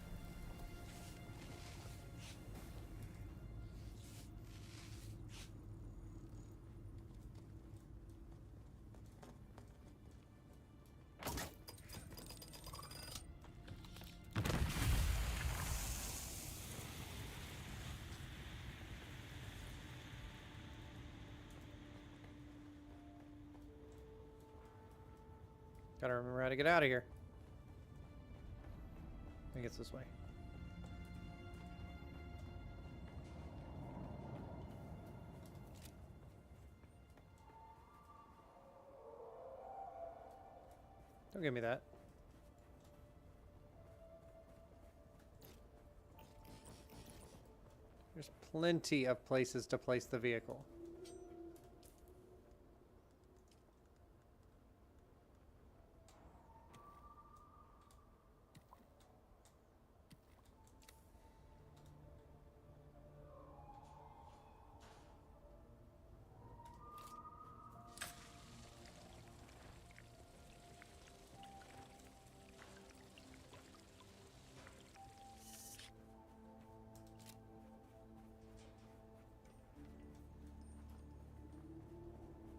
S1: Gotta remember how to get out of here. I think it's this way. Don't give me that. There's plenty of places to place the vehicle.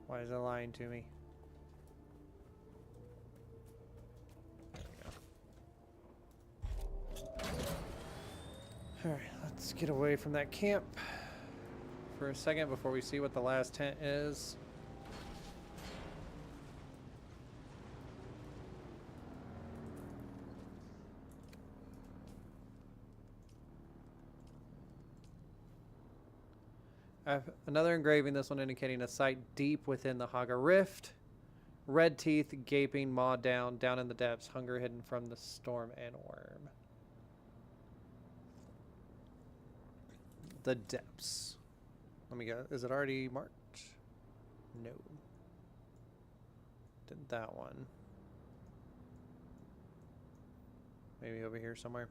S1: Why is it lying to me? Alright, let's get away from that camp for a second before we see what the last tent is. I have another engraving, this one indicating a site deep within the Haga Rift. Red teeth, gaping, maw down in the depths, hunger hidden from the storm and worm. The depths. Let me go. Is it already marked? No. Did that one. Maybe over here somewhere.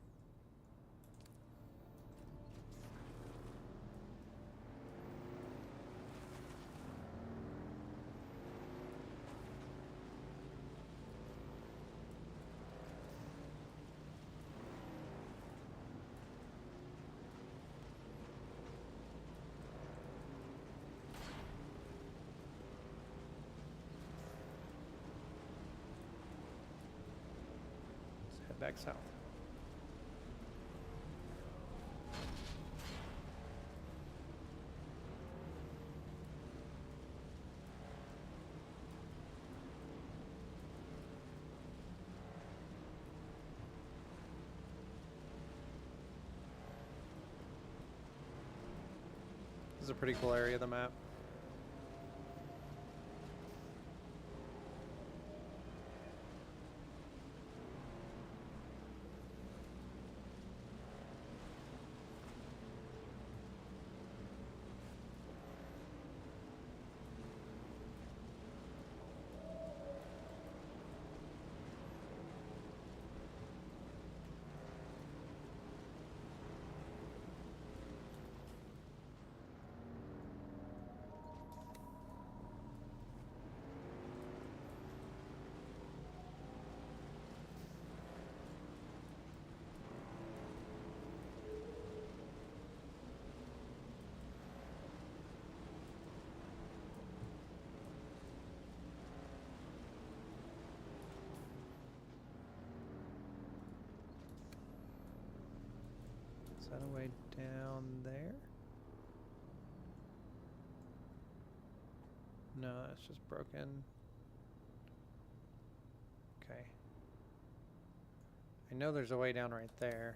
S1: Back south. This is a pretty cool area of the map. Is that a way down there? No, it's just broken. Okay. I know there's a way down right there.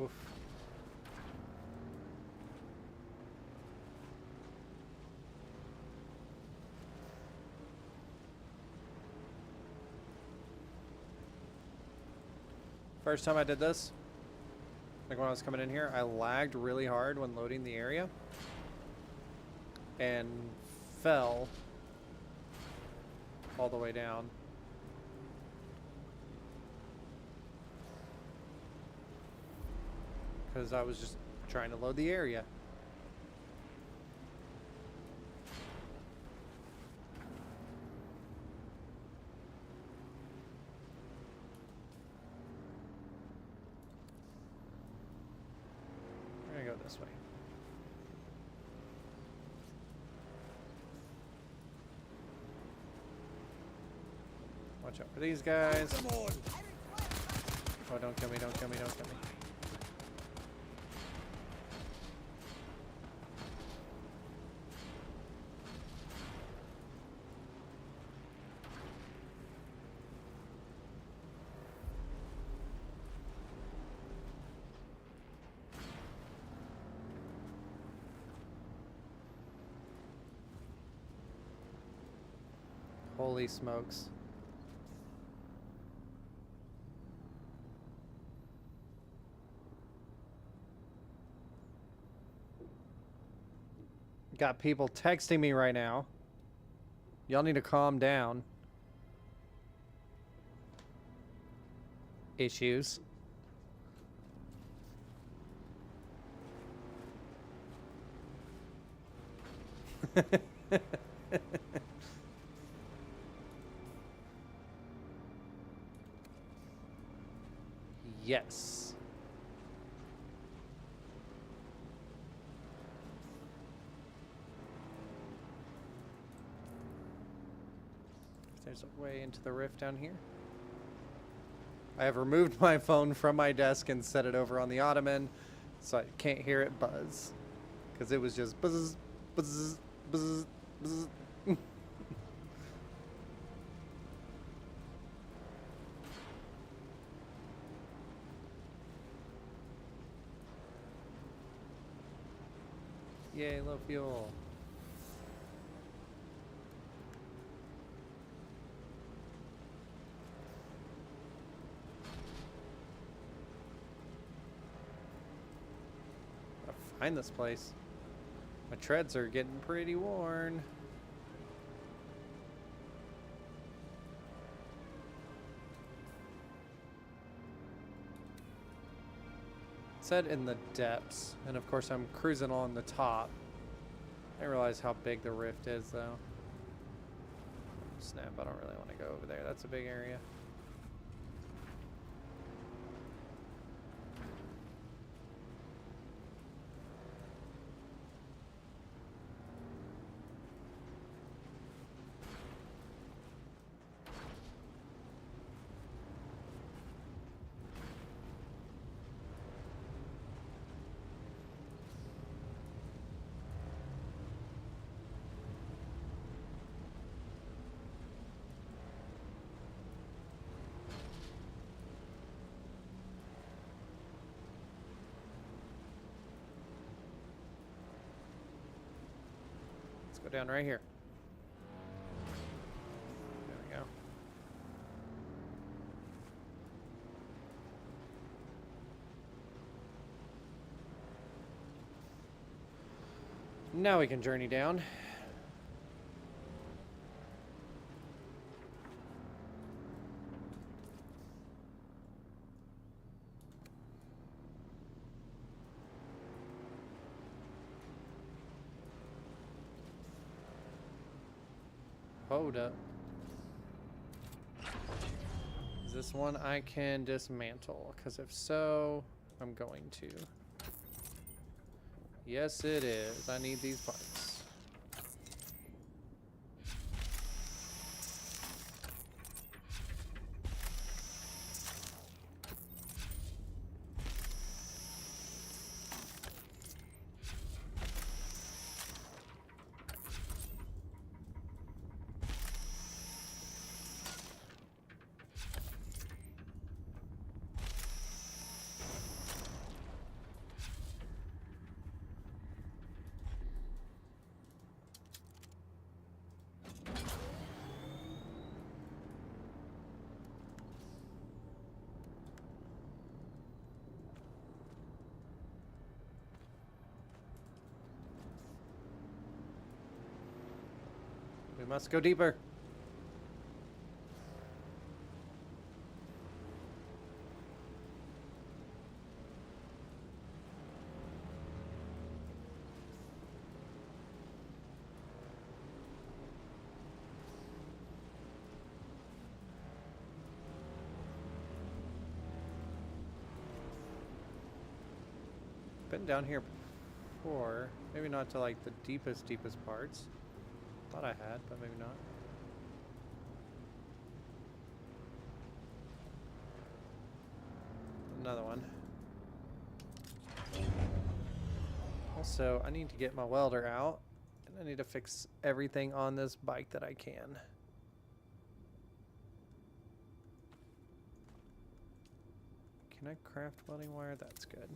S1: Oof. First time I did this, like when I was coming in here, I lagged really hard when loading the area and fell all the way down. Because I was just trying to load the area. We're gonna go this way. Watch out for these guys. Oh, don't kill me, don't kill me, don't kill me. Holy smokes. Got people texting me right now. Y'all need to calm down. Issues. Yes. There's a way into the rift down here. I have removed my phone from my desk and set it over on the ottoman so I can't hear it buzz. Because it was just buzz, buzz, buzz, buzz. Yay, low fuel. Gotta find this place. My treads are getting pretty worn. It said in the depths, and of course I'm cruising on the top. I didn't realize how big the rift is though. Snap, I don't really want to go over there. That's a big area. Go down right here. There we go. Now we can journey down. Hold up. Is this one I can dismantle? Because if so, I'm going to. Yes, it is. I need these parts. must go deeper. Been down here before. Maybe not to like the deepest parts. Thought I had, but maybe not. Another one. Also, I need to get my welder out, and I need to fix everything on this bike that I can. Can I craft welding wire? That's good.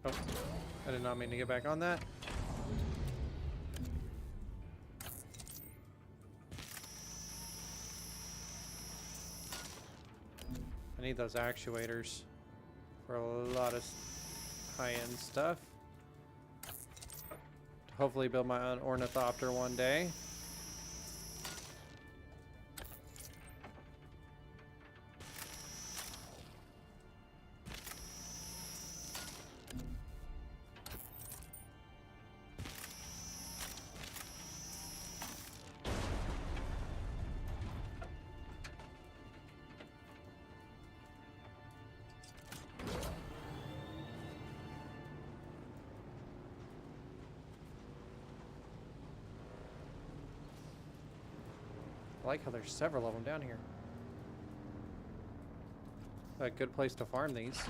S1: Oh, I did not mean to get back on that. I need those actuators for a lot of high-end stuff. To hopefully build my own ornithopter one day. I like how there's several of them down here. A good place to farm these.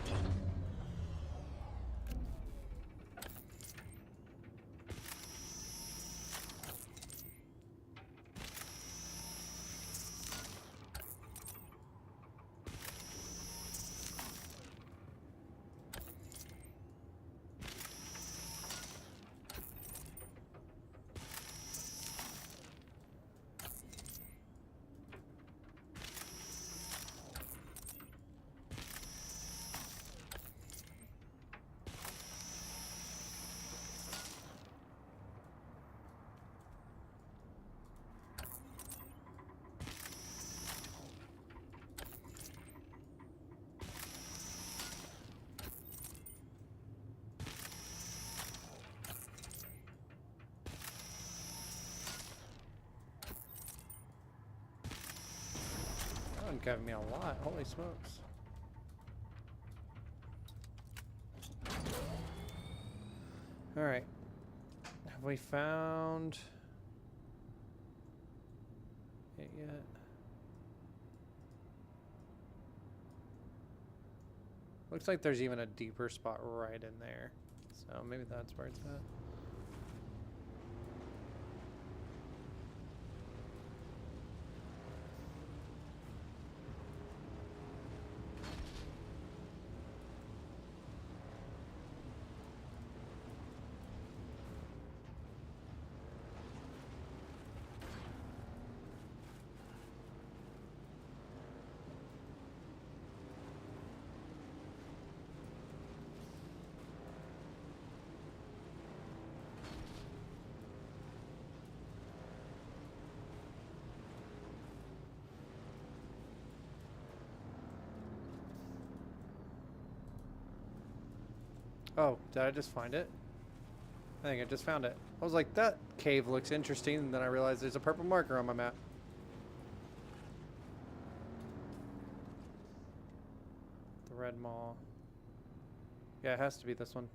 S1: That one gave me a lot. Holy smokes. Alright. Have we found it yet? Looks like there's even a deeper spot right in there. So maybe that's where it's at. Oh, did I just find it? I think I just found it. I was like, that cave looks interesting, and then I realized there's a purple marker on my map. Red Maw. Yeah, it has to be this one.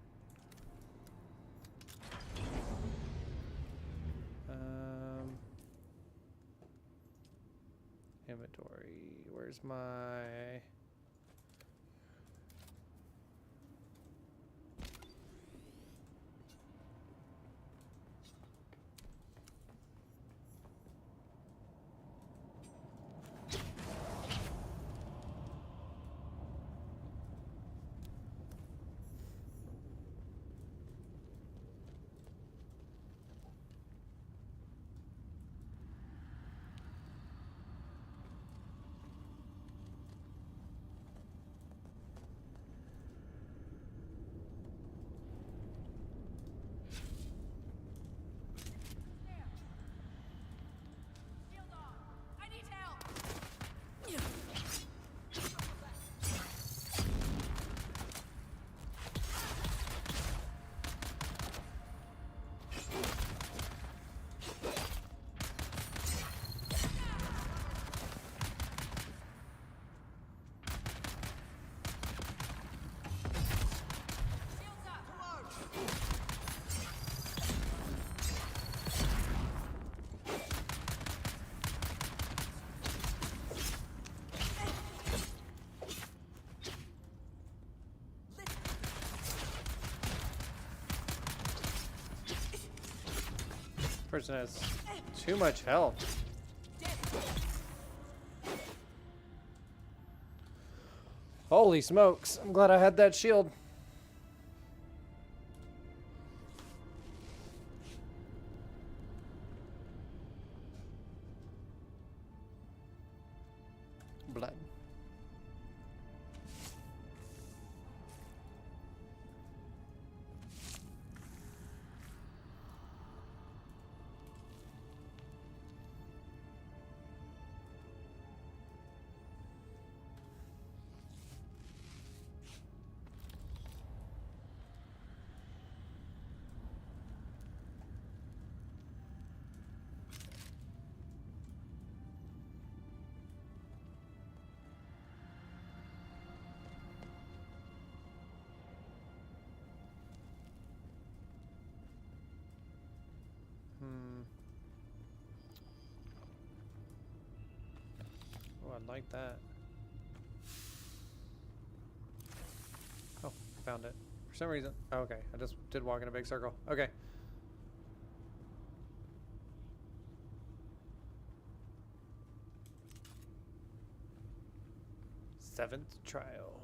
S1: Inventory. Where's my... Person has too much health. Holy smokes. I'm glad I had that shield. Blood. Oh, I like that. Oh, I found it. For some reason. Oh, okay, I just did walk in a big circle. Okay. Seventh trial.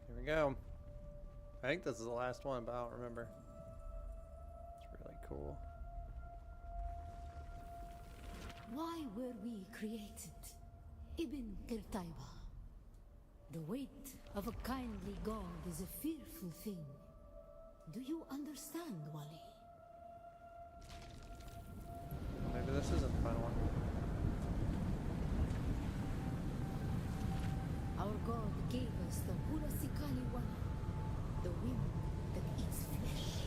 S1: Here we go. I think this is the last one, but I don't remember. It's really cool.
S5: Why were we created? Ibn Qirtaiba. The weight of a kindly god is a fearful thing. Do you understand, Wali?
S1: Maybe this isn't the final one.
S5: Our god gave us the Hulasikali Wali, the wind that eats flesh,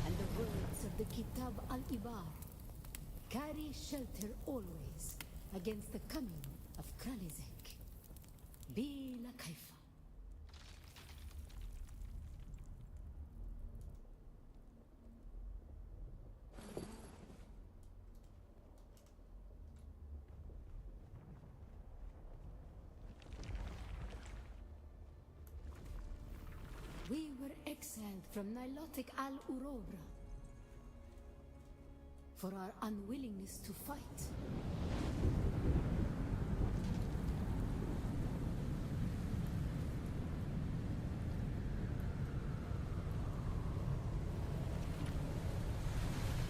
S5: and the words of the Kitab al-Ibar. Carry shelter always against the coming of Kralizek. Bila Kaifa. We were exiled from Nilotic al-Urobra for our unwillingness to fight.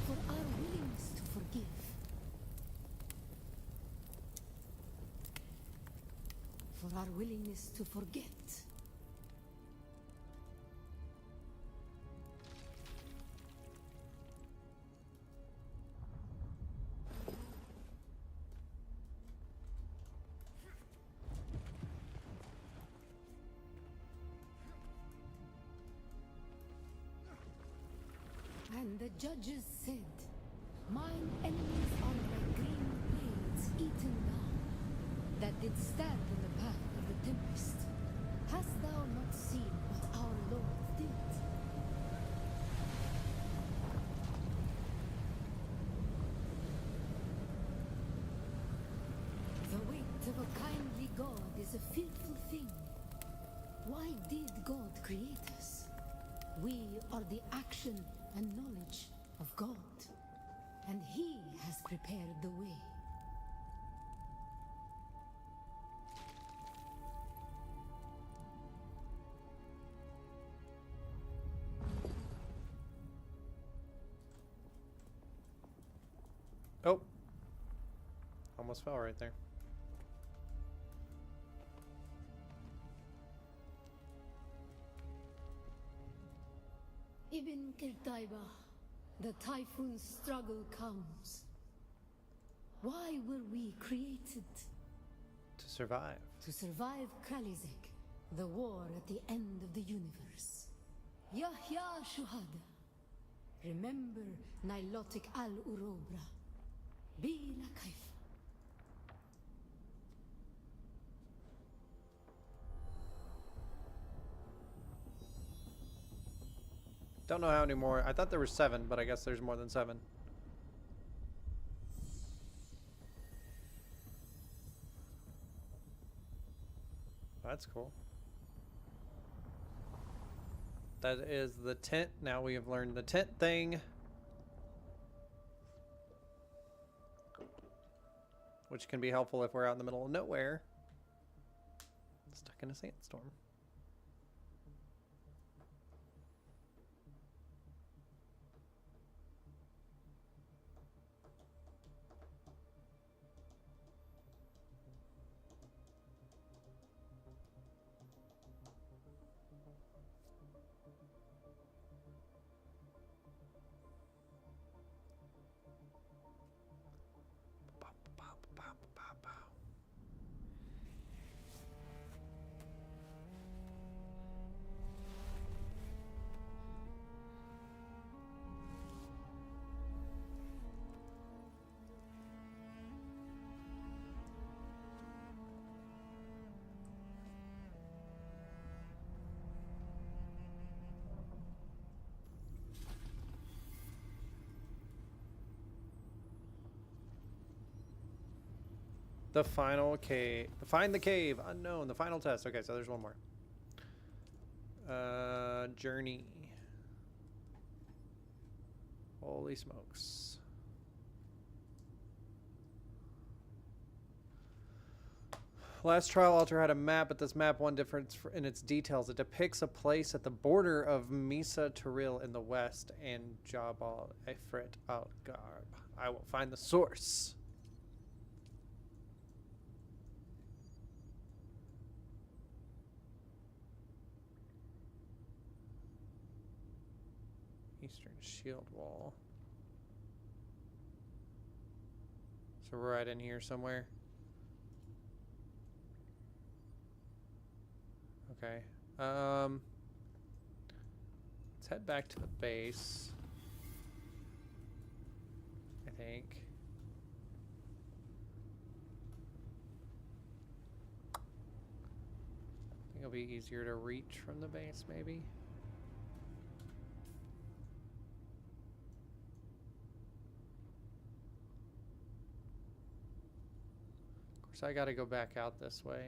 S5: For our willingness to forgive. For our willingness to forget. And the judges said, mine enemies are like green blades eaten down, that did stand in the path of the tempest. Hast thou not seen what our Lord did? The weight of a kindly God is a fearful thing. Why did God create us? We are the action and knowledge of God, and He has prepared the way.
S1: Oh. Almost fell right there.
S5: Ibn Kirtaiba, the typhoon struggle comes. Why were we created?
S1: To survive.
S5: To survive Kralizek, the war at the end of the universe. Yahya Shuhada. Remember Nilotic al-Urobra. Bila Kaifa.
S1: Don't know how many more. I thought there were 7, but I guess there's more than 7. That's cool. That is the tent. Now we have learned the tent thing. Which can be helpful if we're out in the middle of nowhere. Stuck in a sandstorm. The final cave. Find the cave. Unknown. The final test. Okay, so there's one more. Journey. Holy smokes. Last trial altar had a map, but this map one difference in its details. It depicts a place at the border of Misa Turil in the west and Jabal Ifrit al-Garb. I will find the source. Eastern shield wall. So we're right in here somewhere. Okay. Let's head back to the base. I think. It'll be easier to reach from the base, maybe. So I gotta go back out this way.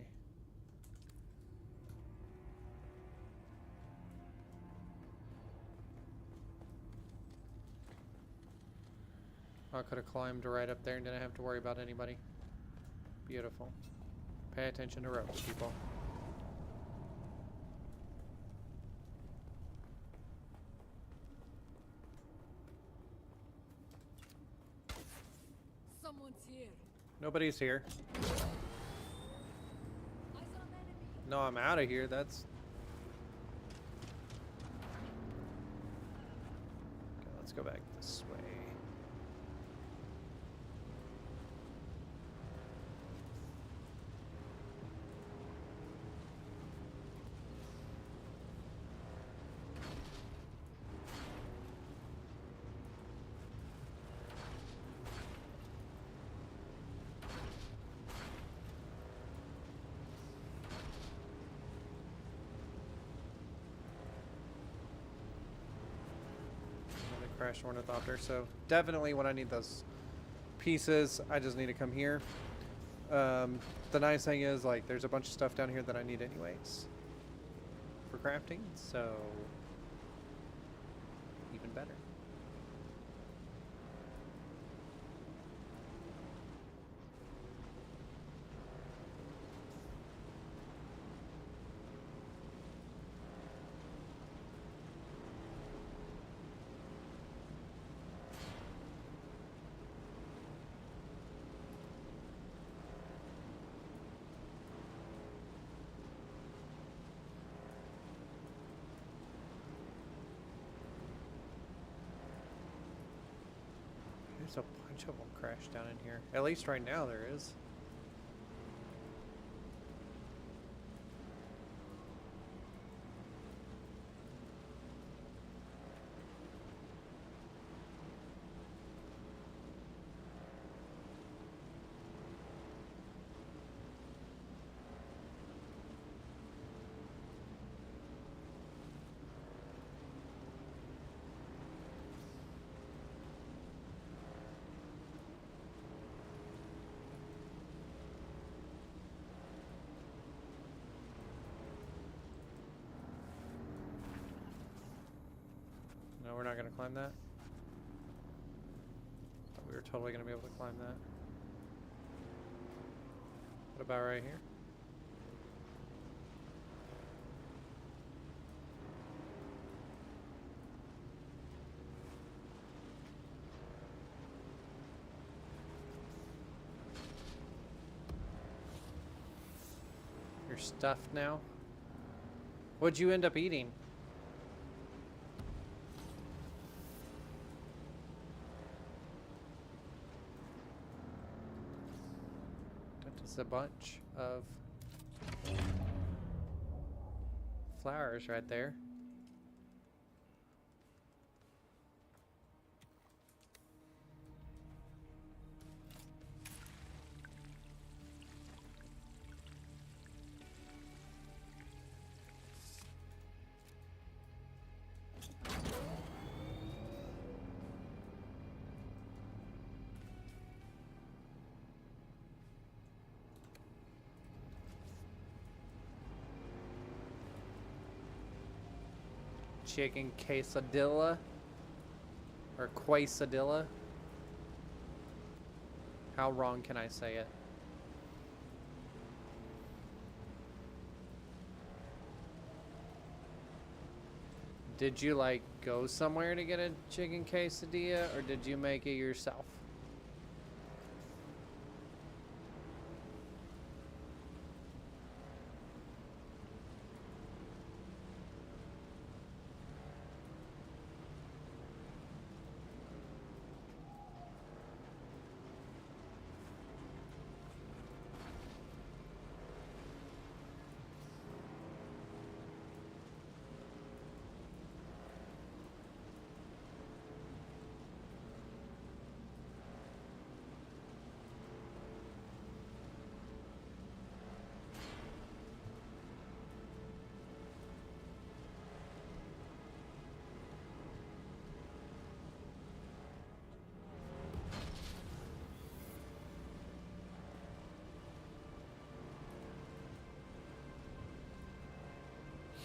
S1: I could have climbed right up there and didn't have to worry about anybody. Beautiful. Pay attention to ropes, people.
S5: Someone's here.
S1: Nobody's here.
S5: Eyes on enemy.
S1: No, I'm out of here. That's... Okay, let's go back this way. Crash ornithopter, so definitely when I need those pieces, I just need to come here. The nice thing is, like, there's a bunch of stuff down here that I need anyways for crafting, so even better. There's a bunch of them crashed down in here. At least right now there is. No, we're not going to climb that. Thought we were totally going to be able to climb that. What about right here? You're stuffed now? What'd you end up eating? That is a bunch of flowers right there. Chicken quesadilla or quesadilla. How wrong can I say it? Did you like go somewhere to get a chicken quesadilla or did you make it yourself?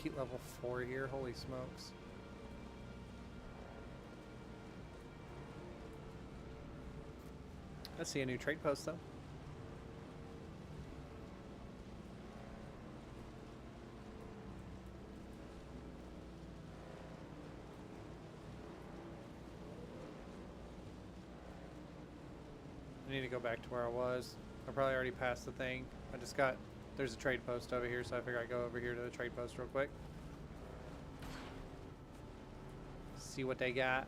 S1: Heat level 4 here, holy smokes. I see a new trade post though. I need to go back to where I was. I probably already passed the thing. I just got... There's a trade post over here, so I figure I'd go over here to the trade post real quick. See what they got.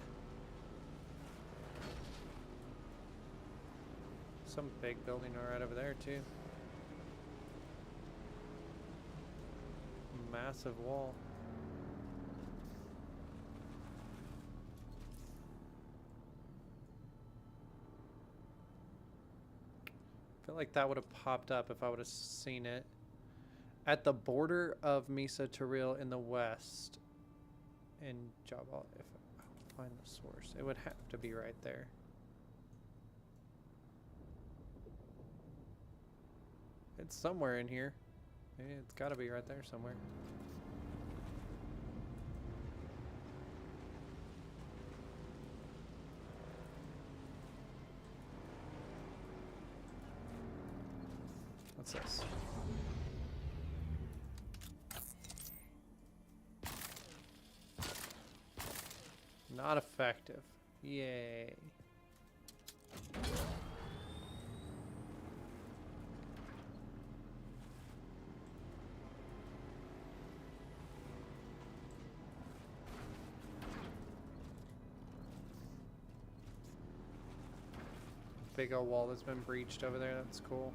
S1: Some big building right over there, too. Massive wall. I feel like that would have popped up if I would have seen it. At the border of Misa Taril in the west. In Jabal, if I find the source, it would have to be right there. It's somewhere in here. It's got to be right there somewhere. What's this? Not effective. Yay. Big old wall that's been breached over there. That's cool.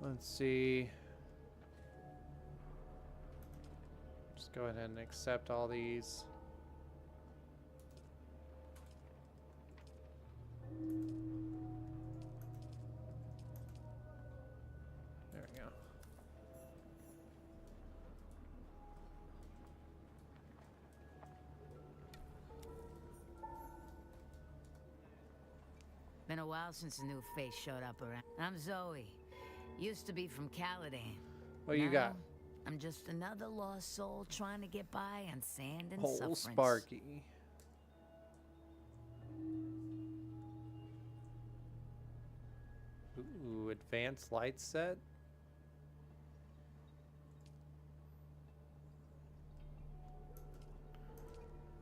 S1: Let's see. Just go ahead and accept all these. There we go.
S7: Been a while since a new face showed up around. I'm Zoe. Used to be from Caladan.
S1: What you got?
S7: I'm just another lost soul trying to get by on sand and
S1: Whole
S7: sufferance.
S1: Sparky. Ooh, advanced light set.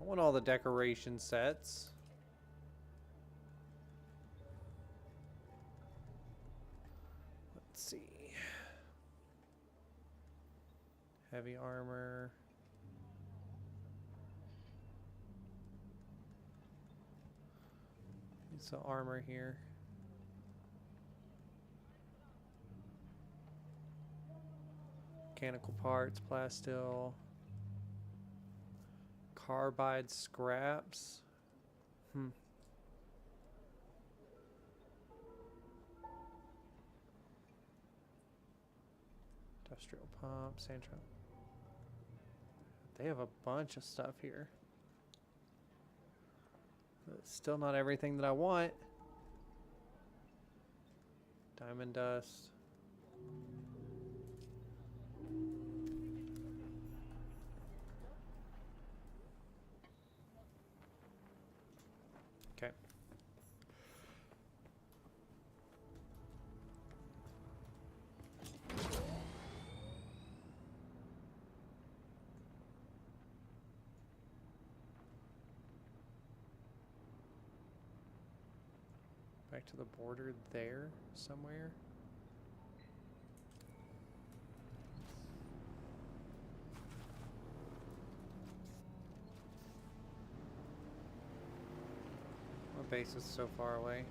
S1: I want all the decoration sets. Let's see. Heavy armor. Need some armor here. Mechanical parts, plastil. Carbide scraps. Industrial pump, sand trap. They have a bunch of stuff here. But it's still not everything that I want. Diamond dust. Okay. Back to the border there somewhere. My base is so far away.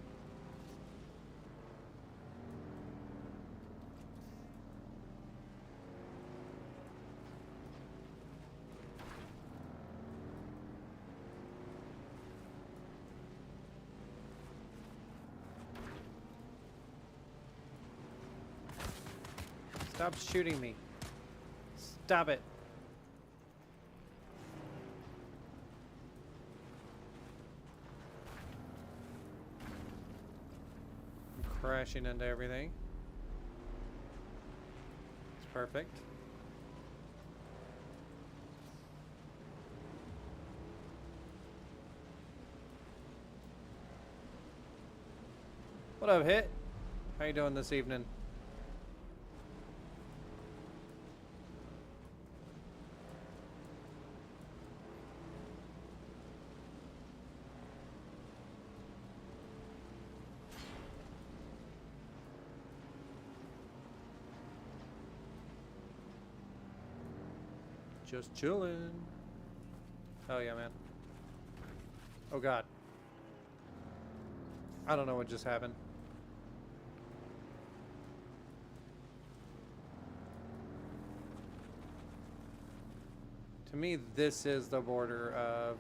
S1: Stop shooting me. Stop it. I'm crashing into everything. It's perfect. What up, Hit? How you doing this evening? Just chilling. Oh yeah, man. Oh god. I don't know what just happened. To me, this is the border of...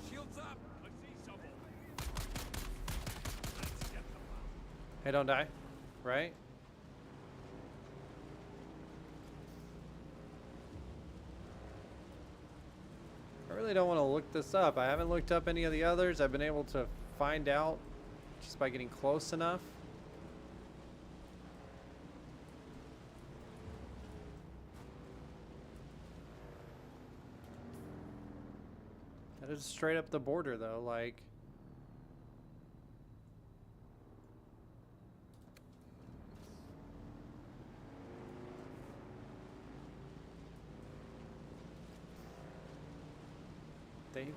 S3: Shields up! I see someone.
S1: Hey, don't die. Right? I really don't want to look this up. I haven't looked up any of the others. I've been able to find out just by getting close enough. That is straight up the border, though. Like, they've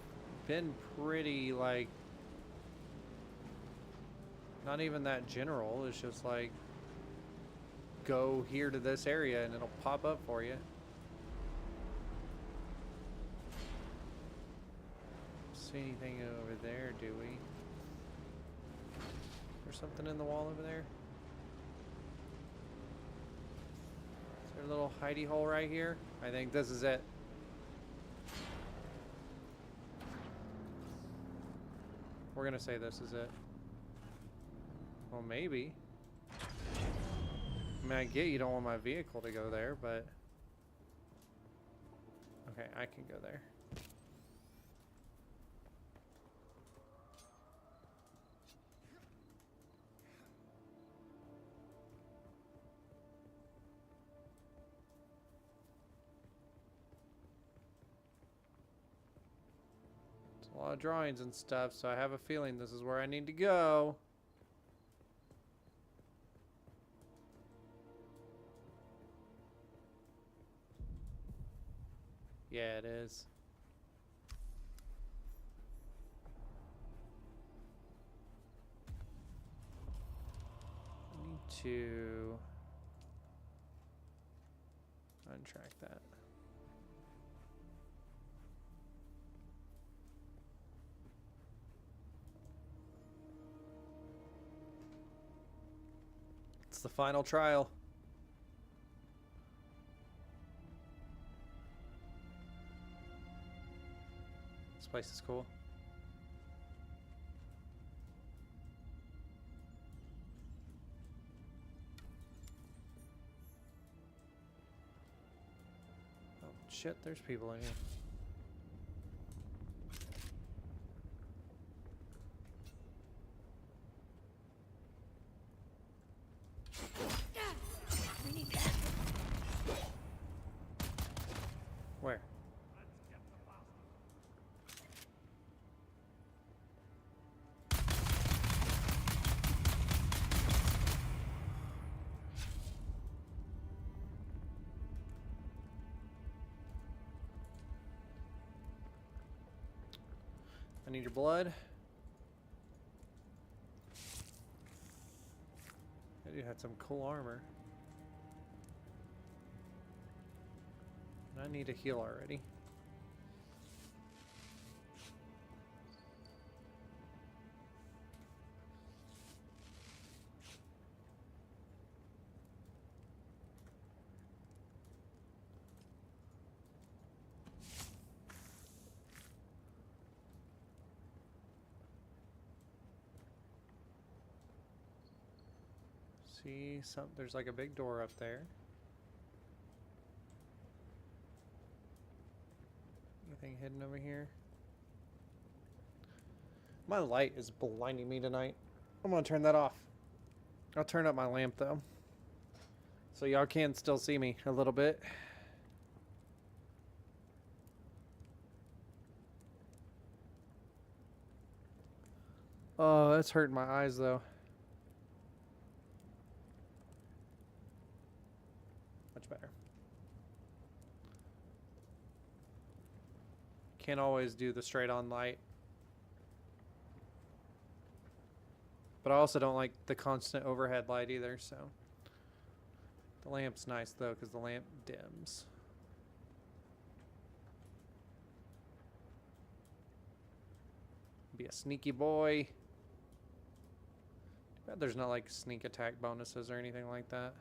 S1: been pretty, like, not even that general. It's just like, go here to this area and it'll pop up for you. See anything over there, do we? There's something in the wall over there. Is there a little hidey hole right here? I think this is it. We're gonna say this is it. Well, maybe. I mean, I get you don't want my vehicle to go there, but... Okay, I can go there. A lot of drawings and stuff, so I have a feeling this is where I need to go. Yeah, it is. I need to untrack that. It's the final trial. This place is cool. Oh shit, there's people in here. Where? I need your blood. That dude had some cool armor. I need a heal already. See, there's like a big door up there. Anything hidden over here? My light is blinding me tonight. I'm gonna turn that off. I'll turn up my lamp though, so y'all can still see me a little bit. Oh, that's hurting my eyes though. Much better. Can't always do the straight on light. But I also don't like the constant overhead light either, so. The lamp's nice though, because the lamp dims. Be a sneaky boy. Too bad there's not like sneak attack bonuses or anything like that.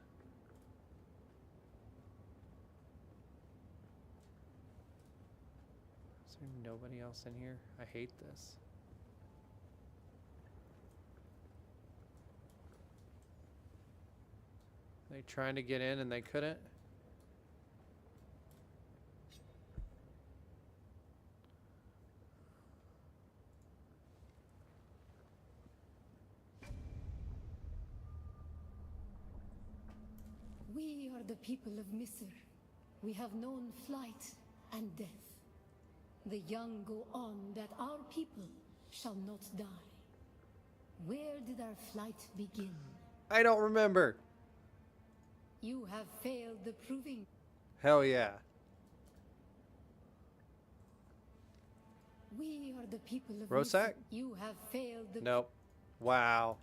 S1: Is there nobody else in here? I hate this. They trying to get in and they couldn't.
S5: We are the people of Misr. We have known flight and death. The young go on that our people shall not die. Where did our flight begin?
S1: I don't remember.
S5: You have failed the proving.
S1: Hell yeah.
S5: We are the people of
S1: Rosak?
S5: Misr. You have failed the.
S1: Nope. Wow.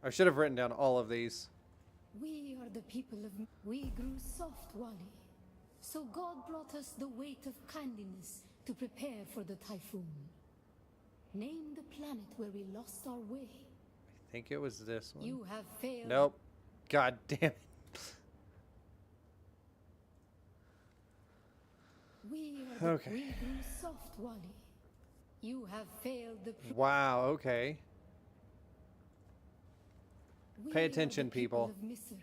S1: I should have written down all of these.
S5: We are the people of. We grew soft, Wali. So God brought us the weight of kindliness to prepare for the typhoon. Name the planet where we lost our way.
S1: I think it was this one.
S5: You have failed.
S1: Nope. God damn it.
S5: We are the,
S1: Okay.
S5: We grew soft, Wali. You have failed the.
S1: Wow, okay.
S5: We
S1: Pay
S5: are
S1: attention,
S5: the
S1: people.
S5: Of Misr.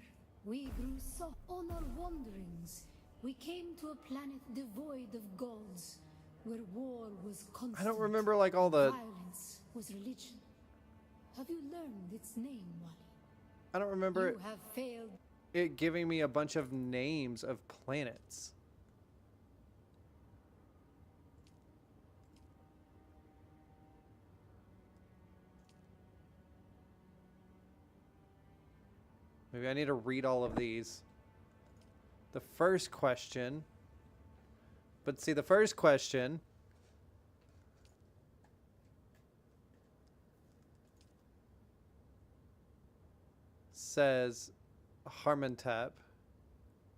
S5: We grew soft. On our wanderings, we came to a planet devoid of gods, where war was constant.
S1: I don't remember like all the.
S5: Violence was religion. Have you learned its name, Wali?
S1: I don't remember
S5: You have failed.
S1: it giving me a bunch of names of planets. Maybe I need to read all of these. The first question. But see, the first question says Harmontep,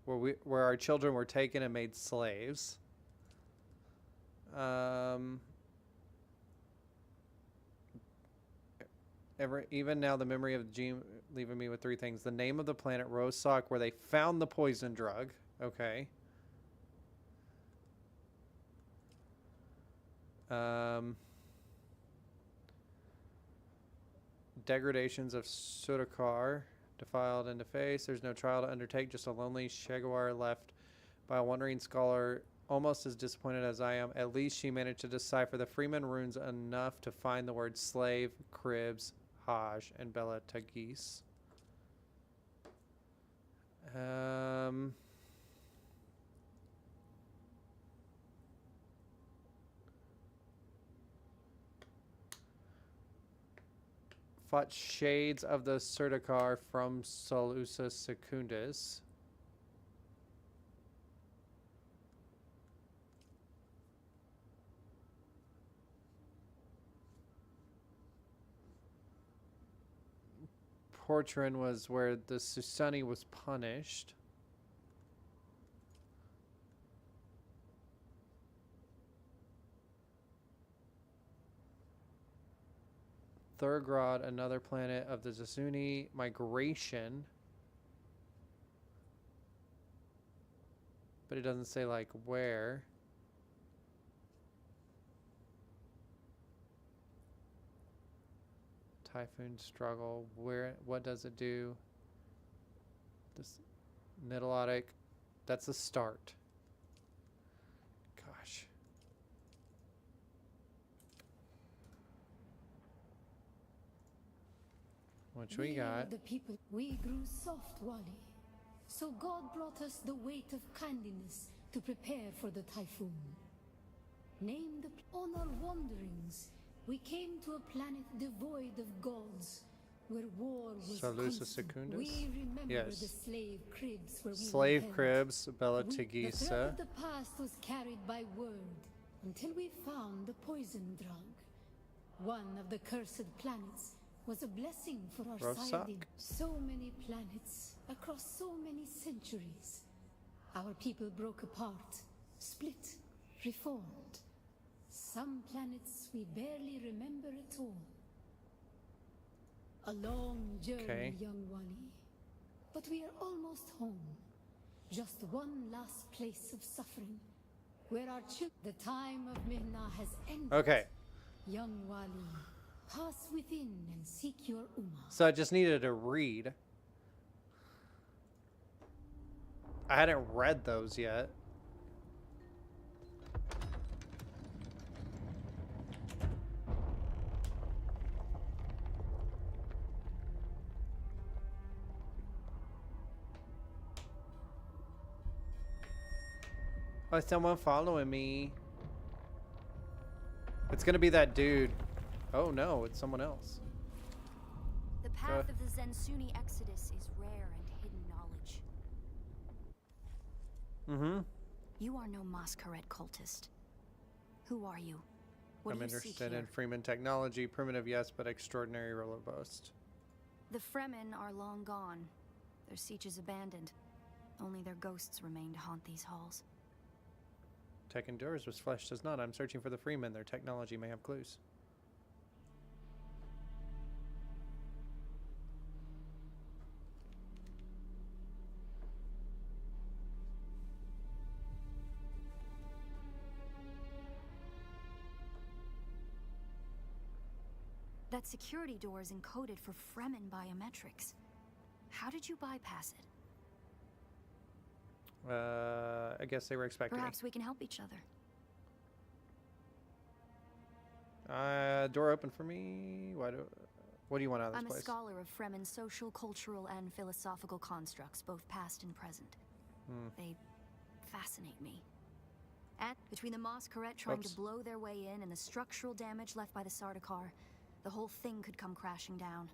S1: where our children were taken and made slaves. Even now, the memory of the dream leaving me with three things: the name of the planet Rosak, where they found the poison drug. Okay. Degradations of Sudakar, defiled and defaced. There's no trial to undertake, just a lonely Shagawar left by a wandering scholar, almost as disappointed as I am. At least she managed to decipher the Freeman runes enough to find the words slave, cribs, Hajj, and Bella Tagis. Fought shades of the Sudakar from Solusa Secundus. Portran was where the Susani was punished. Thurgrad, another planet of the Zasuni migration. But it doesn't say like where. Typhoon struggle. What does it do? This Nidilotic. That's a start. Gosh. What we got?
S5: The people, we grew soft, Wally. So God brought us the weight of kindliness to prepare for the typhoon. Named on our wanderings, we came to a planet devoid of gods, where war was
S1: Salusa
S5: constant.
S1: Secundus?
S5: We remember
S1: Yes.
S5: the slave cribs where we
S1: Slave
S5: were held.
S1: cribs, Bella
S5: The thread
S1: Tegisa.
S5: of the past was carried by word until we found the poison drug. One of the cursed planets was a blessing for our
S1: Rosak?
S5: siding. So many planets across so many centuries. Our people broke apart, split, reformed. Some planets we barely remember at all. A long journey,
S1: Okay.
S5: young Wally. But we are almost home. Just one last place of suffering, where our the time of Mihna has ended.
S1: Okay.
S5: Young Wally, pass within and seek your Ummah.
S1: So I just needed to read. I hadn't read those yet. Oh, someone following me. It's gonna be that dude. Oh no, it's someone else.
S8: The path of the Zensuni Exodus is rare and hidden knowledge.
S1: Mm-hmm.
S8: You are no Masquerade cultist. Who are you? What
S1: I'm
S8: do you seek
S1: interested
S8: here?
S1: in Freeman technology. Primitive, yes, but extraordinary, robust.
S8: The Fremen are long gone. Their siege is abandoned. Only their ghosts remain to haunt these halls.
S1: Tech endures, but flesh does not. I'm searching for the Freeman. Their technology may have clues.
S8: That security door is encoded for Fremen biometrics. How did you bypass it?
S1: I guess they were expecting
S8: Perhaps we can help each other.
S1: me. Door open for me. What do you want out of this
S8: I'm a
S1: place?
S8: scholar of Fremen social, cultural, and philosophical constructs, both past and present. They fascinate me. And between the Masquerade trying
S1: Oops.
S8: to blow their way in and the structural damage left by the Sardaukar, the whole thing could come crashing down.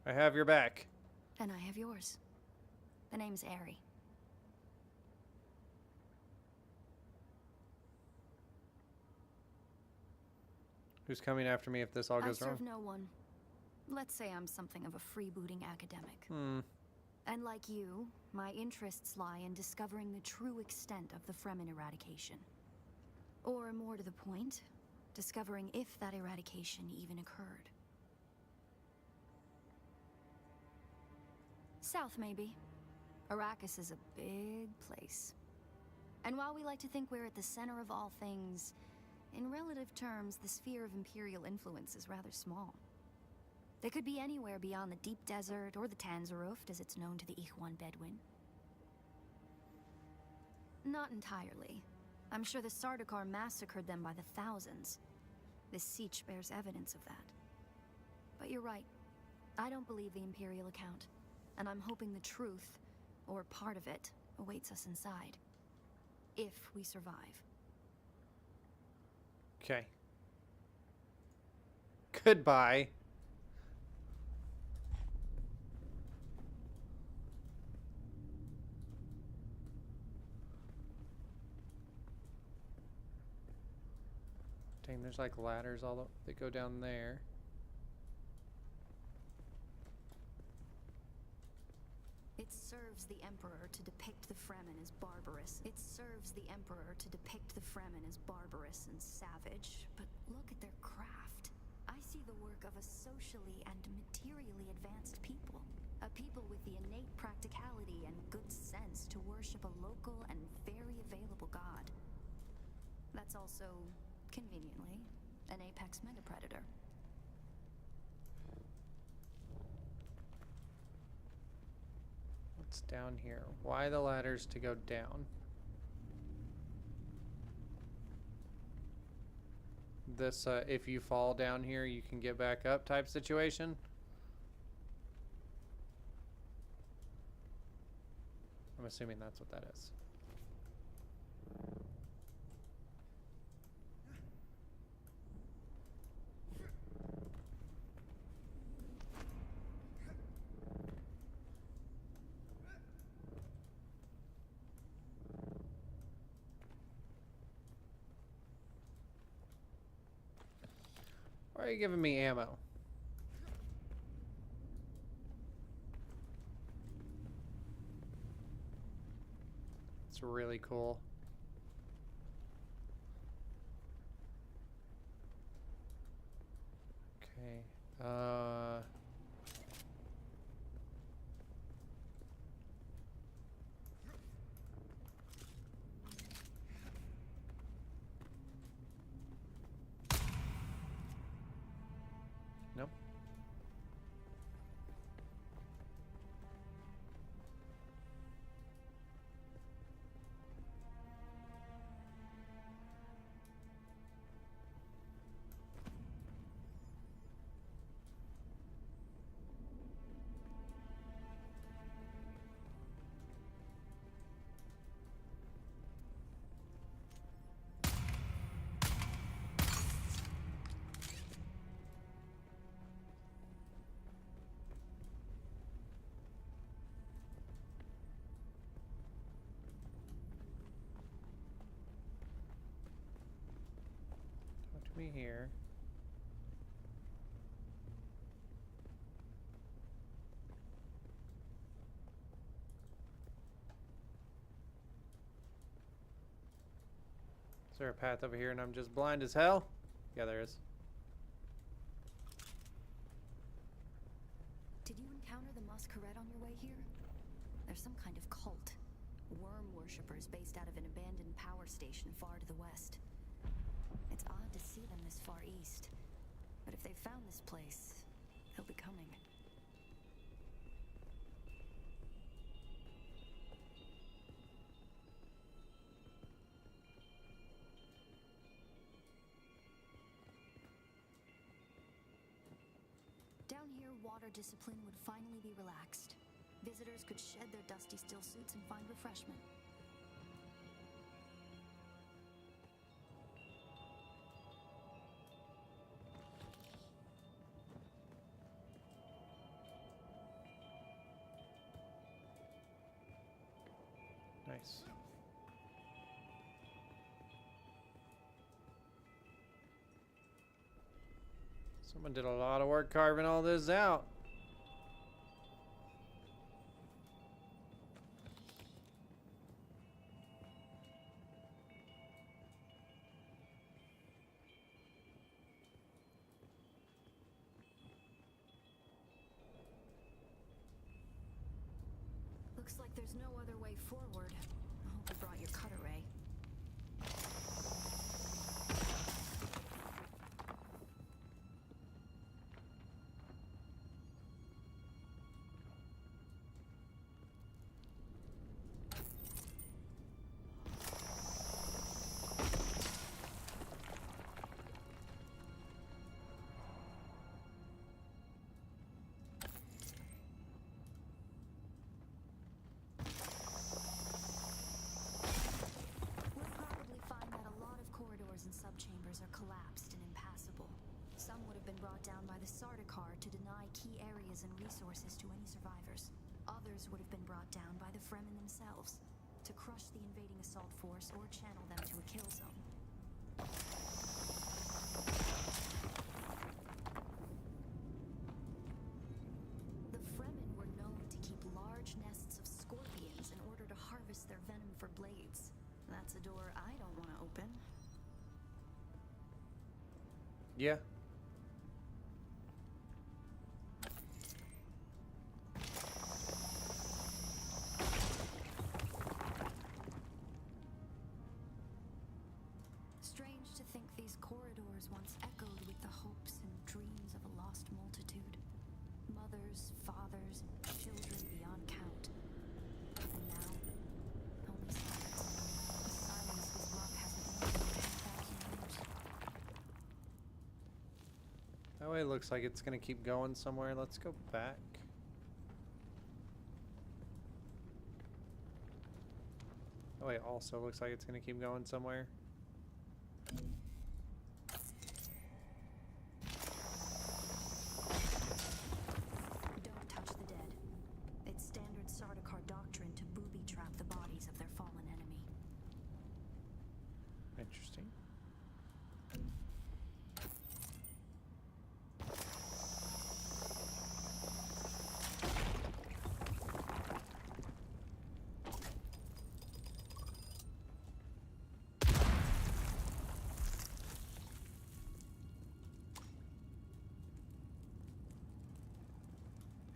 S1: I have your back.
S8: And I have yours. The name's Aerie.
S1: Who's coming after me if this all
S8: I
S1: goes
S8: serve
S1: wrong?
S8: no one. Let's say I'm something of a freebooting academic. And like you, my interests lie in discovering the true extent of the Fremen eradication. Or more to the point, discovering if that eradication even occurred. South, maybe. Arrakis is a big place. And while we like to think we're at the center of all things, in relative terms, the sphere of Imperial influence is rather small. They could be anywhere beyond the deep desert or the Tanzaruft, as it's known to the Ikhwan Bedouin. Not entirely. I'm sure the Sardaukar massacred them by the thousands. This siege bears evidence of that. But you're right. I don't believe the Imperial account. And I'm hoping the truth, or part of it, awaits us inside. If we survive.
S1: Okay. Goodbye. Dang, there's like ladders that go down there.
S8: It serves the Emperor to depict the Fremen as barbarous. It serves the Emperor to depict the Fremen as barbarous and savage. But look at their craft. I see the work of a socially and materially advanced people. A people with the innate practicality and good sense to worship a local and very available god. That's also, conveniently, an apex metapredator.
S1: What's down here? Why the ladders to go down? This, if you fall down here, you can get back up type situation. I'm assuming that's what that is. Why are you giving me ammo? It's really cool. Okay. Nope. Talk to me here. Is there a path over here and I'm just blind as hell? Yeah, there is.
S8: Did you encounter the Masquerade on your way here? They're some kind of cult. Worm worshippers based out of an abandoned power station far to the west. It's odd to see them this far east. But if they found this place, they'll be coming. Down here, water discipline would finally be relaxed. Visitors could shed their dusty steel suits and find refreshment.
S1: Nice. Someone did a lot of work carving all this out.
S8: Looks like there's no other way forward. I hope you brought your cutter ray. Subchambers are collapsed and impassable. Some would have been brought down by the Sardaukar to deny key areas and resources to any survivors. Others would have been brought down by the Fremen themselves to crush the invading assault force or channel them to a kill zone. The Fremen were known to keep large nests of scorpions in order to harvest their venom for blades. That's a door I don't want to open.
S1: Yeah.
S8: Strange to think these corridors once echoed
S1: That way it looks like it's gonna keep going somewhere. Let's go back. That way it also looks like it's gonna keep going somewhere.
S8: Don't touch the dead. It's standard Sardaukar doctrine to booby-trap the bodies of their fallen enemy.
S1: Interesting.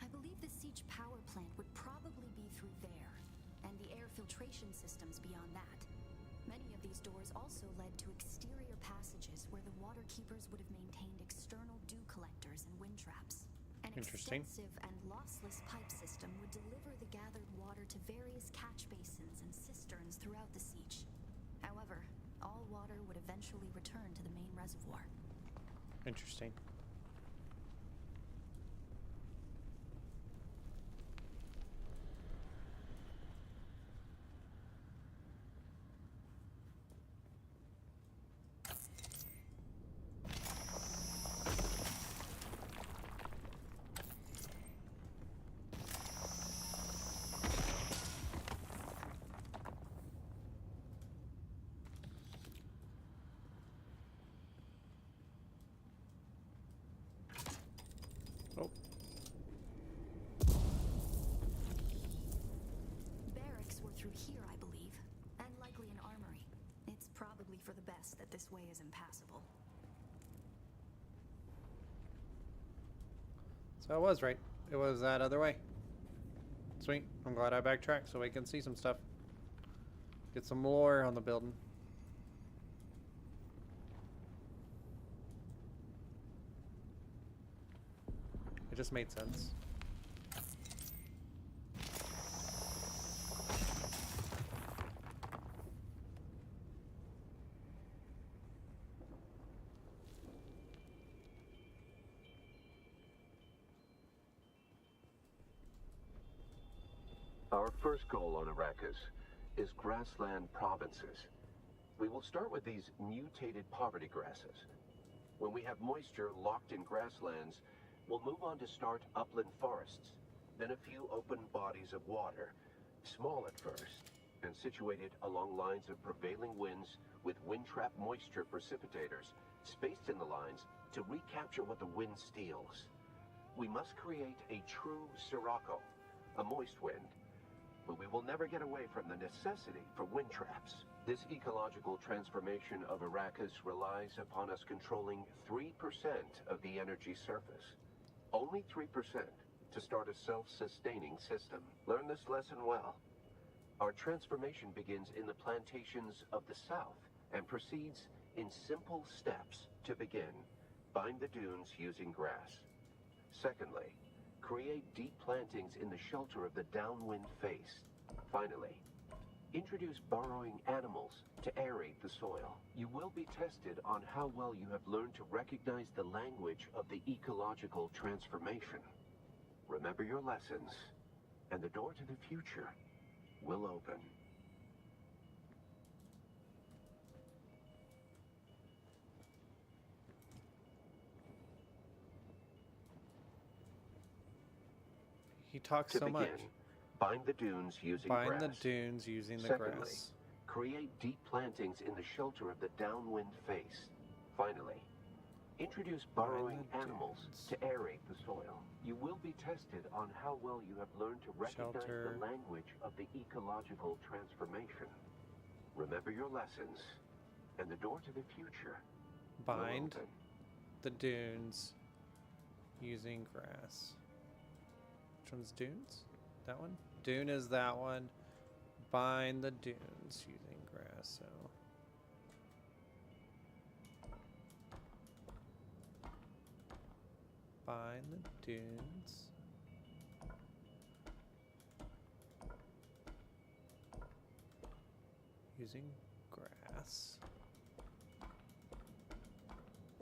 S8: I believe the siege power plant would probably be through there, and the air filtration systems beyond that. Many of these doors also led to exterior passages where the water keepers would have maintained external dew collectors and wind traps. An
S1: Interesting.
S8: extensive and lossless pipe system would deliver the gathered water to various catch basins and cisterns throughout the siege. However, all water would eventually return to the main reservoir.
S1: Interesting. Oh,
S8: Barracks were through here, I believe, and likely an armory. It's probably for the best that this way is impassable.
S1: so I was right. It was that other way. Sweet. I'm glad I backtracked so we can see some stuff. Get some lore on the building. It just made sense.
S9: Our first goal on Arrakis is grassland provinces. We will start with these mutated poverty grasses. When we have moisture locked in grasslands, we'll move on to start upland forests, then a few open bodies of water, small at first, and situated along lines of prevailing winds with wind-trap moisture precipitators, spaced in the lines to recapture what the wind steals. We must create a true sirocco, a moist wind, but we will never get away from the necessity for wind traps. This ecological transformation of Arrakis relies upon us controlling 3% of the energy surface. Only 3% to start a self-sustaining system. Learn this lesson well. Our transformation begins in the plantations of the south and proceeds in simple steps to begin. Bind the dunes using grass. Secondly, create deep plantings in the shelter of the downwind face. Finally, introduce burrowing animals to aerate the soil. You will be tested on how well you have learned to recognize the language of the ecological transformation. Remember your lessons, and the door to the future will open.
S1: He talks
S9: To
S1: so
S9: begin,
S1: much.
S9: bind the dunes using
S1: Bind
S9: grass.
S1: the dunes using the
S9: Secondly,
S1: grass.
S9: create deep plantings in the shelter of the downwind face. Finally, introduce burrowing
S1: the
S9: animals
S1: dunes.
S9: to aerate the soil. You will be tested on how well you have learned to recognize
S1: Shelter.
S9: the language of the ecological transformation. Remember your lessons, and the door to the future will
S1: Bind
S9: open.
S1: the dunes using grass. Which one's dunes? That one? Dune is that one. Bind the dunes using grass, so. Bind the dunes. Using grass.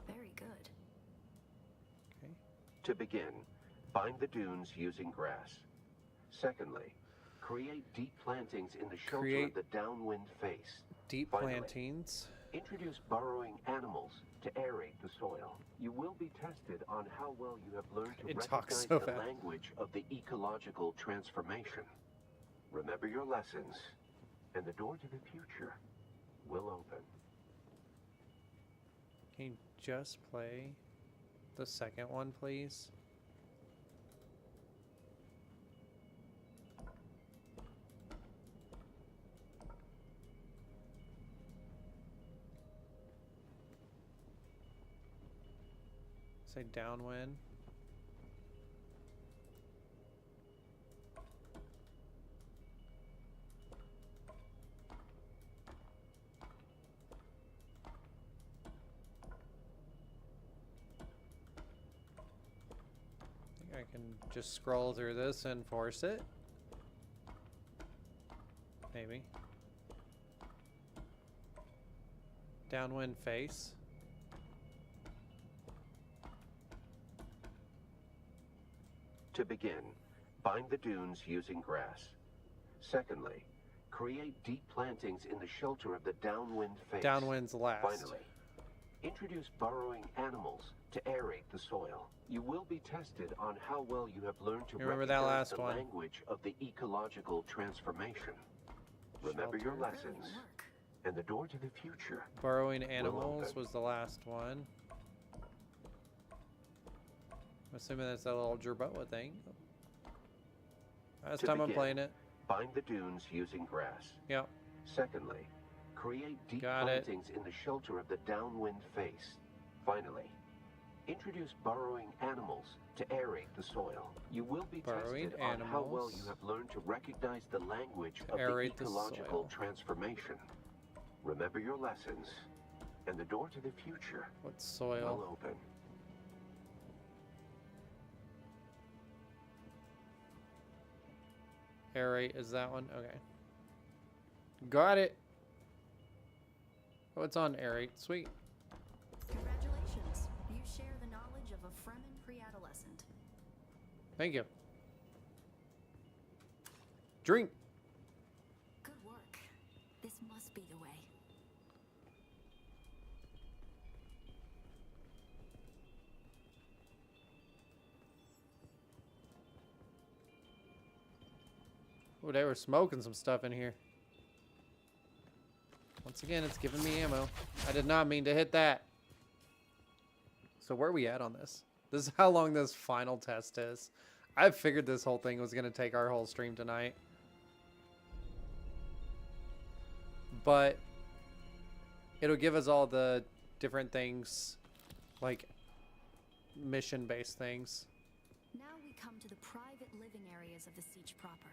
S8: Very good.
S9: To begin, bind the dunes using grass. Secondly, create deep plantings in the shelter
S1: Create
S9: of the downwind face.
S1: deep
S9: Finally,
S1: plantings.
S9: introduce burrowing animals to aerate the soil. You will be tested on how well you have learned to
S1: It talks
S9: recognize
S1: so
S9: the
S1: fast.
S9: language of the ecological transformation. Remember your lessons, and the door to the future will open.
S1: Can you just play the second one, please? Say downwind. I can just scroll through this and force it. Maybe. Downwind face.
S9: To begin, bind the dunes using grass. Secondly, create deep plantings in the shelter of the downwind face.
S1: Downwind's last.
S9: Finally, introduce burrowing animals to aerate the soil. You will be tested on how well you have learned to
S1: Remember that
S9: recognize
S1: last
S9: the
S1: one.
S9: language of the ecological transformation. Remember your
S1: Shelter.
S9: lessons, and the door to the future.
S1: Burrowing animals
S9: open.
S1: was the last one. I'm assuming that's that little jerboa thing. Last
S9: To
S1: time I'm
S9: begin,
S1: playing it.
S9: Bind the dunes using grass.
S1: Yep.
S9: Secondly, create deep
S1: Got it.
S9: plantings in the shelter of the downwind face. Finally, introduce burrowing animals to aerate the soil. You will be
S1: Burrowing
S9: tested on how well
S1: animals
S9: you have learned to recognize the language
S1: to
S9: of the
S1: aerate the
S9: ecological
S1: soil.
S9: transformation. Remember your lessons, and the door to the future
S1: What
S9: will
S1: soil?
S9: open.
S1: Aerate is that one? Okay. Got it. Oh, it's on aerate. Sweet.
S8: Congratulations. You share the knowledge of a Fremen pre-adolescent.
S1: Thank you. Drink.
S8: Good work. This must be the way.
S1: Oh, they were smoking some stuff in here. Once again, it's giving me ammo. I did not mean to hit that. So where are we at on this? This is how long this final test is. I figured this whole thing was going to take our whole stream tonight. But it'll give us all the different things, like mission-based things.
S8: Now we come to the private living areas of the Siege proper.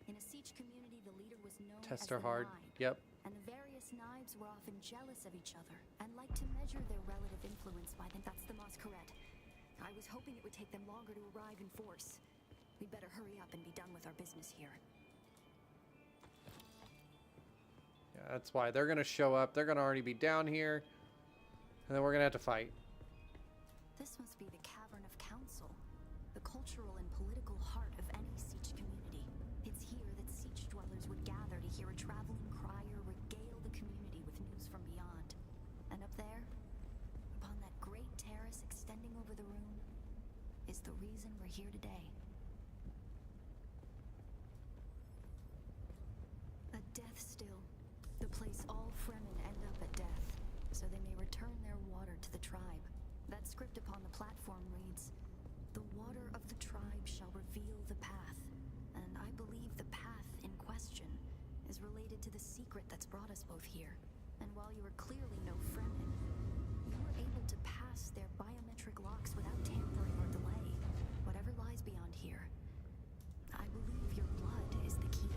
S8: In a Siege community, the leader was known as
S1: Test
S8: the
S1: are hard.
S8: Knight,
S1: Yep.
S8: and the various knives were often jealous of each other and like to measure their relative influence by them. That's the Masquerade. I was hoping it would take them longer to arrive in force. We'd better hurry up and be done with our business here.
S1: Yeah, that's why they're going to show up. They're going to already be down here. And then we're going to have to fight.
S8: This must be the Cavern of Council, the cultural and political heart of any Siege community. It's here that Siege dwellers would gather to hear a traveling crier regale the community with news from beyond. And up there, upon that great terrace extending over the room, is the reason we're here today. A death still, the place all Fremen end up at death, so they may return their water to the tribe. That script upon the platform reads, "The water of the tribe shall reveal the path." And I believe the path in question is related to the secret that's brought us both here. And while you are clearly no Fremen, you were able to pass their biometric locks without tampering or delay. Whatever lies beyond here, I believe your blood is the key.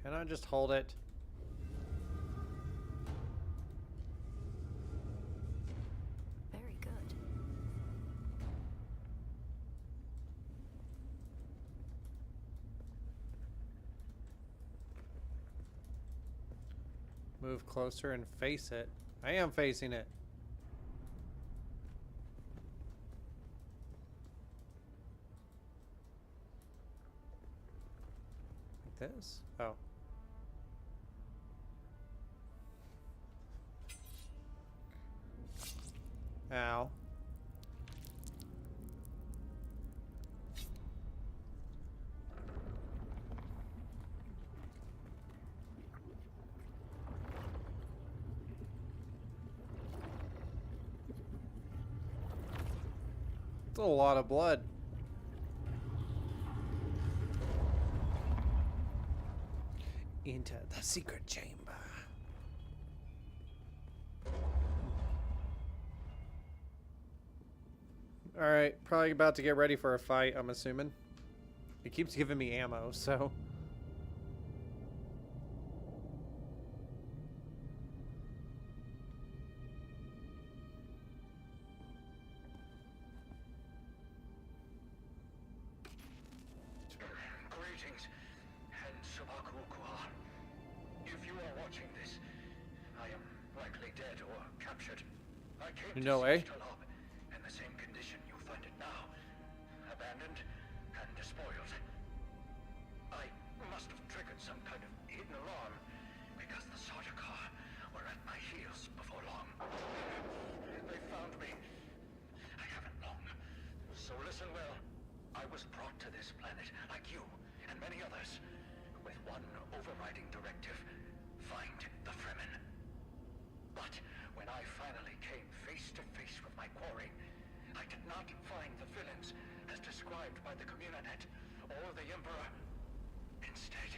S1: Can I just hold it?
S8: Very good.
S1: Move closer and face it. I am facing it. Like this? Oh. Ow. It's a lot of blood. Into the secret chamber. Alright, probably about to get ready for a fight, I'm assuming. It keeps giving me ammo, so...
S10: Greetings, and Sabakukua. If you are watching this, I am likely dead or captured. I came
S1: No
S10: to
S1: way.
S10: Siege Talab in the same condition you find it now. Abandoned and despoiled. I must have triggered some kind of hidden alarm, because the Sardaukar were at my heels before long. They found me. I haven't long. So listen well. I was brought to this planet, like you and many others, with one overriding directive: find the Fremen. But when I finally came face to face with my quarry, I did not find the villains as described by the Communanet or the Emperor. Instead,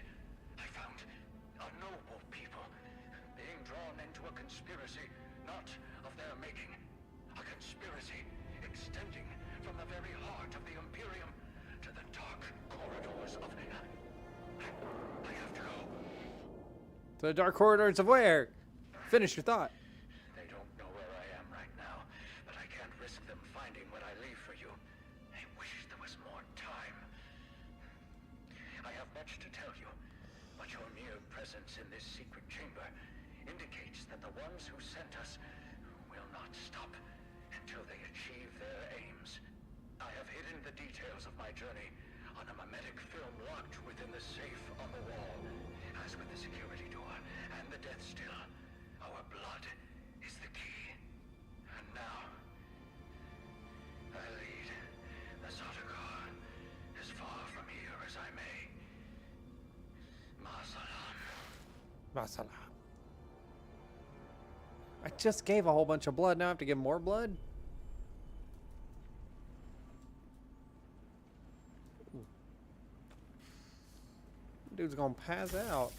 S10: I found a noble people being drawn into a conspiracy not of their making. A conspiracy extending from the very heart of the Imperium to the dark corridors of... I have to go.
S1: To the dark corridors of where? Finish your thought.
S10: They don't know where I am right now, but I can't risk them finding what I leave for you. I wish there was more time. I have much to tell you, but your mere presence in this secret chamber indicates that the ones who sent us will not stop until they achieve their aims. I have hidden the details of my journey on a mimetic film locked within the safe on the wall. As with the security door and the death still, our blood is the key. And now, I lead the Sardaukar as far from here as I may. Masalam.
S1: Masala. I just gave a whole bunch of blood. Now I have to give more blood? Dude's gonna pass out.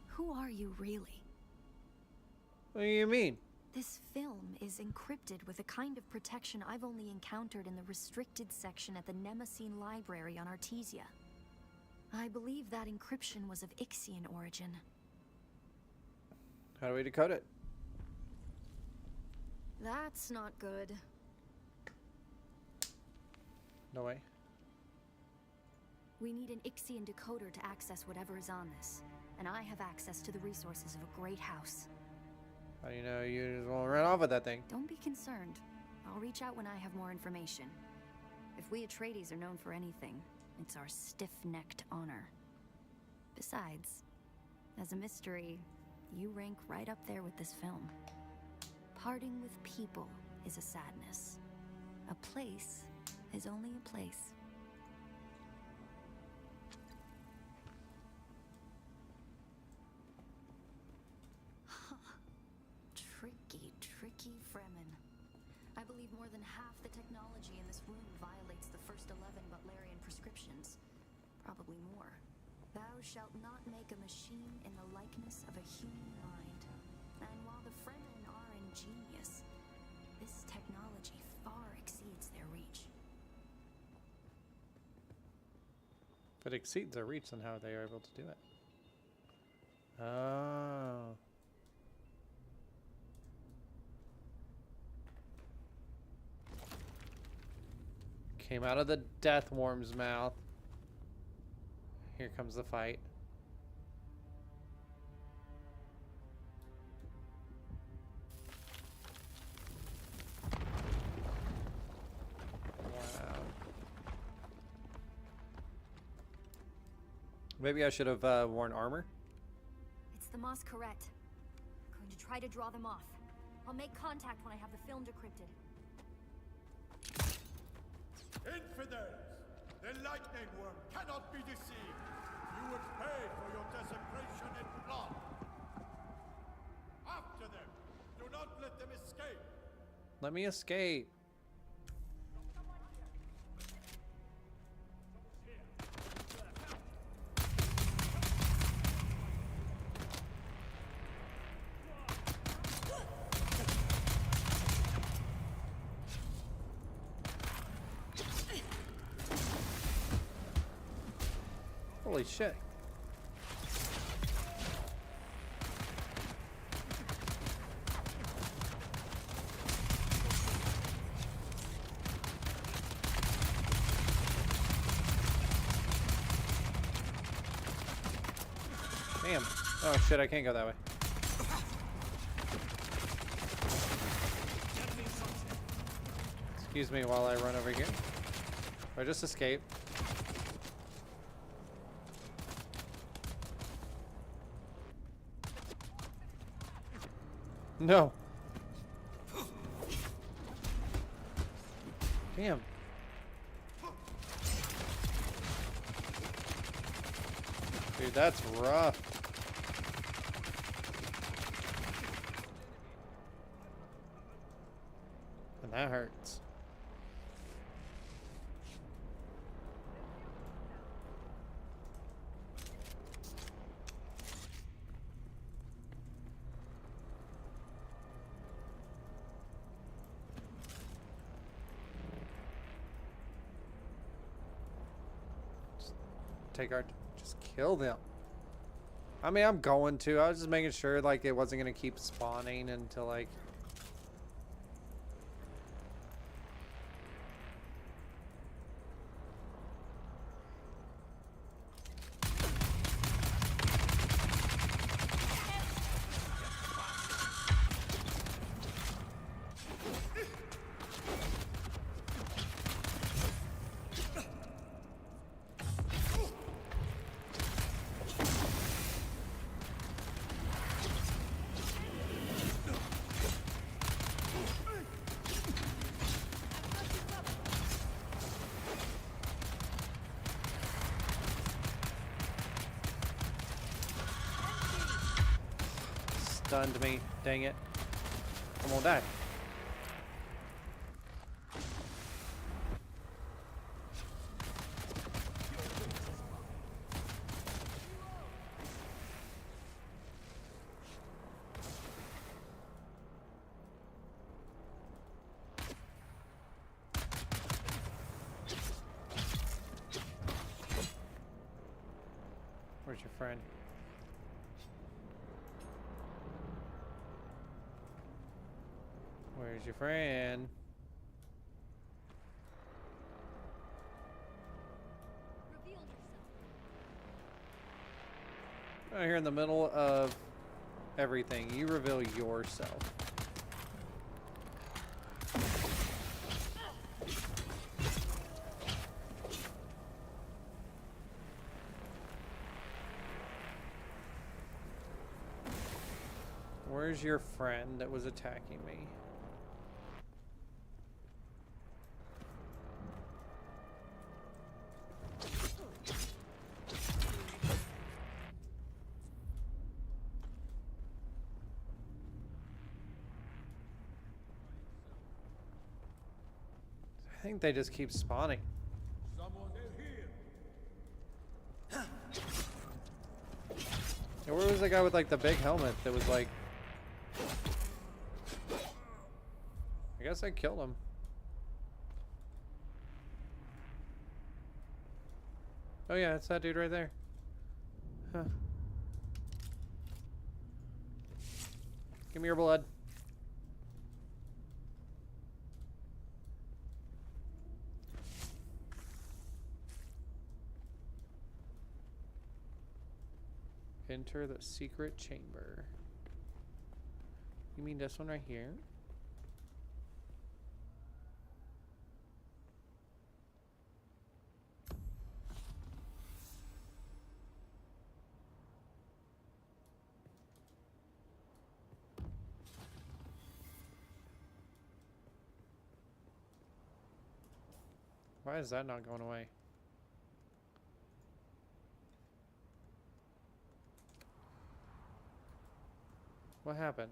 S8: Who are you really?
S1: What do you mean?
S8: This film is encrypted with a kind of protection I've only encountered in the restricted section at the Nemesine Library on Artesia. I believe that encryption was of Ixian origin.
S1: How do we decode it?
S8: That's not good.
S1: No way.
S8: We need an Ixian decoder to access whatever is on this. And I have access to the resources of a great house.
S1: How do you know you just won't run off with that thing?
S8: Don't be concerned. I'll reach out when I have more information. If we Atreides are known for anything, it's our stiff-necked honor. Besides, as a mystery, you rank right up there with this film. Parting with people is a sadness. A place is only a place. Tricky Fremen. I believe more than half the technology in this room violates the first 11 Butlerian prescriptions. Probably more. Thou shalt not make a machine in the likeness of a human mind. And while the Fremen are ingenious, this technology far exceeds their reach.
S1: If it exceeds their reach, then how are they able to do it? Oh. Came out of the death worm's mouth. Here comes the fight. Wow. Maybe I should have worn armor.
S11: It's the Masquerade. I'm going to try to draw them off. I'll make contact when I have the film decrypted.
S3: Infidels! The lightning worm cannot be deceived! You would pay for your desecration in blood! After them! Do not let them escape!
S1: Let me escape. Holy shit. Damn. Oh shit, I can't go that way. Excuse me while I run over here. Or just escape. No. Damn. Dude, that's rough. And that hurts. Just kill them. I mean, I'm going to. I was just making sure like it wasn't gonna keep spawning until like. Stunned me. Dang it. I'm gonna die. Where's your friend? Where's your friend?
S11: Reveal yourself.
S1: Right here in the middle of everything, you reveal yourself. Where's your friend that was attacking me? I think they just keep spawning.
S3: Someone here!
S1: Where was the guy with like the big helmet that was like... I guess I killed him. Oh yeah, it's that dude right there. Huh. Give me your blood. Enter the secret chamber. You mean this one right here? Why is that not going away? What happened?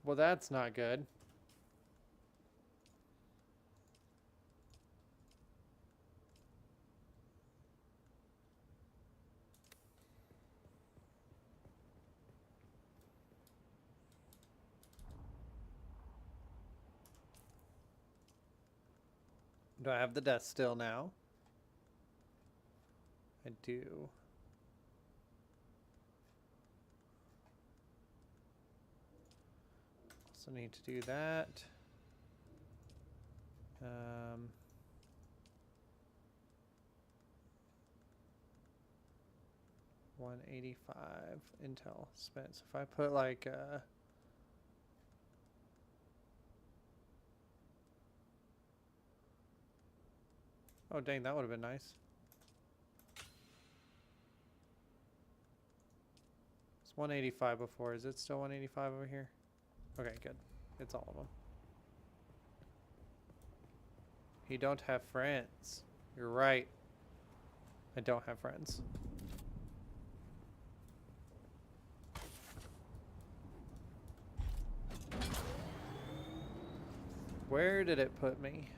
S1: Well, that's not good. Do I have the death still now? I do. Also need to do that. 185 intel spent. So if I put like oh dang, that would have been nice. It's 185 before. Is it still 185 over here? Okay, good. It's all of them. You don't have friends. You're right. I don't have friends. Where did it put me?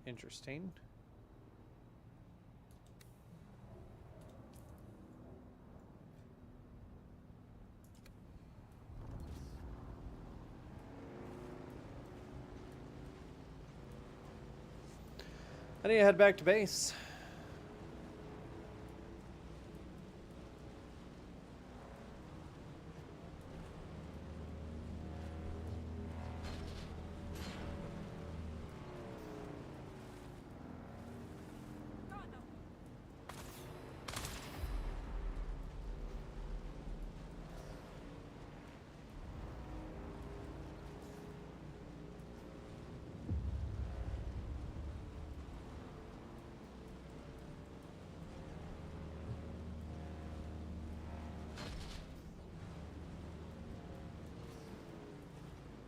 S1: Interesting. I need to head back to base.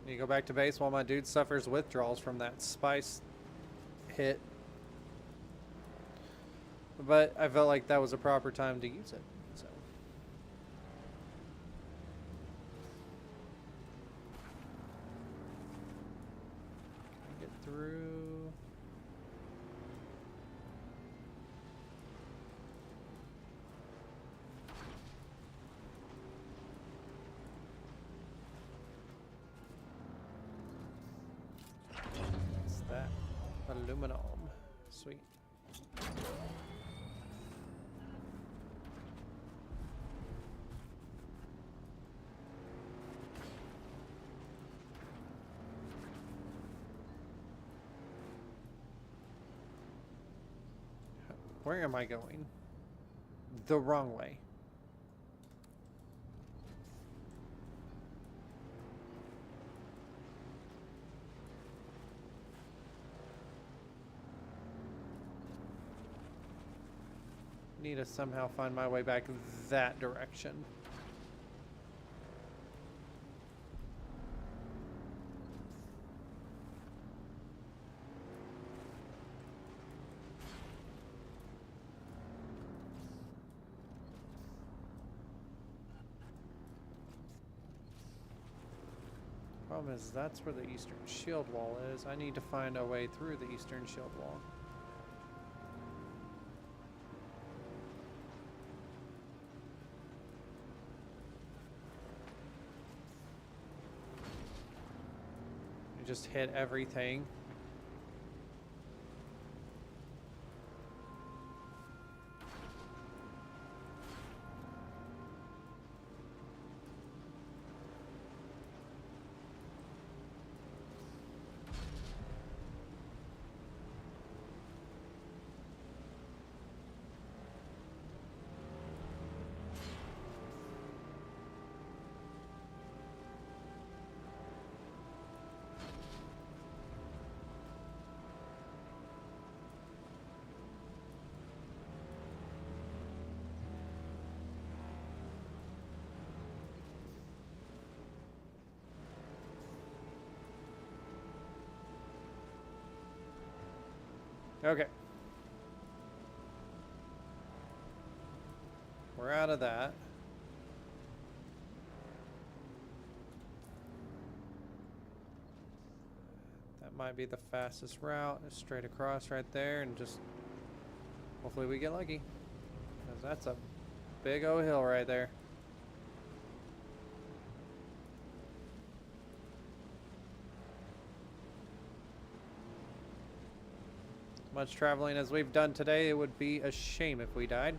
S1: You go back to base while my dude suffers withdrawals from that spice hit. But I felt like that was a proper time to use it. So. Get through. Aluminum. Sweet. Where am I going? The wrong way. Need to somehow find my way back that direction. Problem is, that's where the eastern shield wall is. I need to find a way through the eastern shield wall. You just hit everything. Okay. We're out of that. That might be the fastest route. It's straight across right there and just hopefully we get lucky. Because that's a big old hill right there. Much traveling as we've done today, it would be a shame if we died.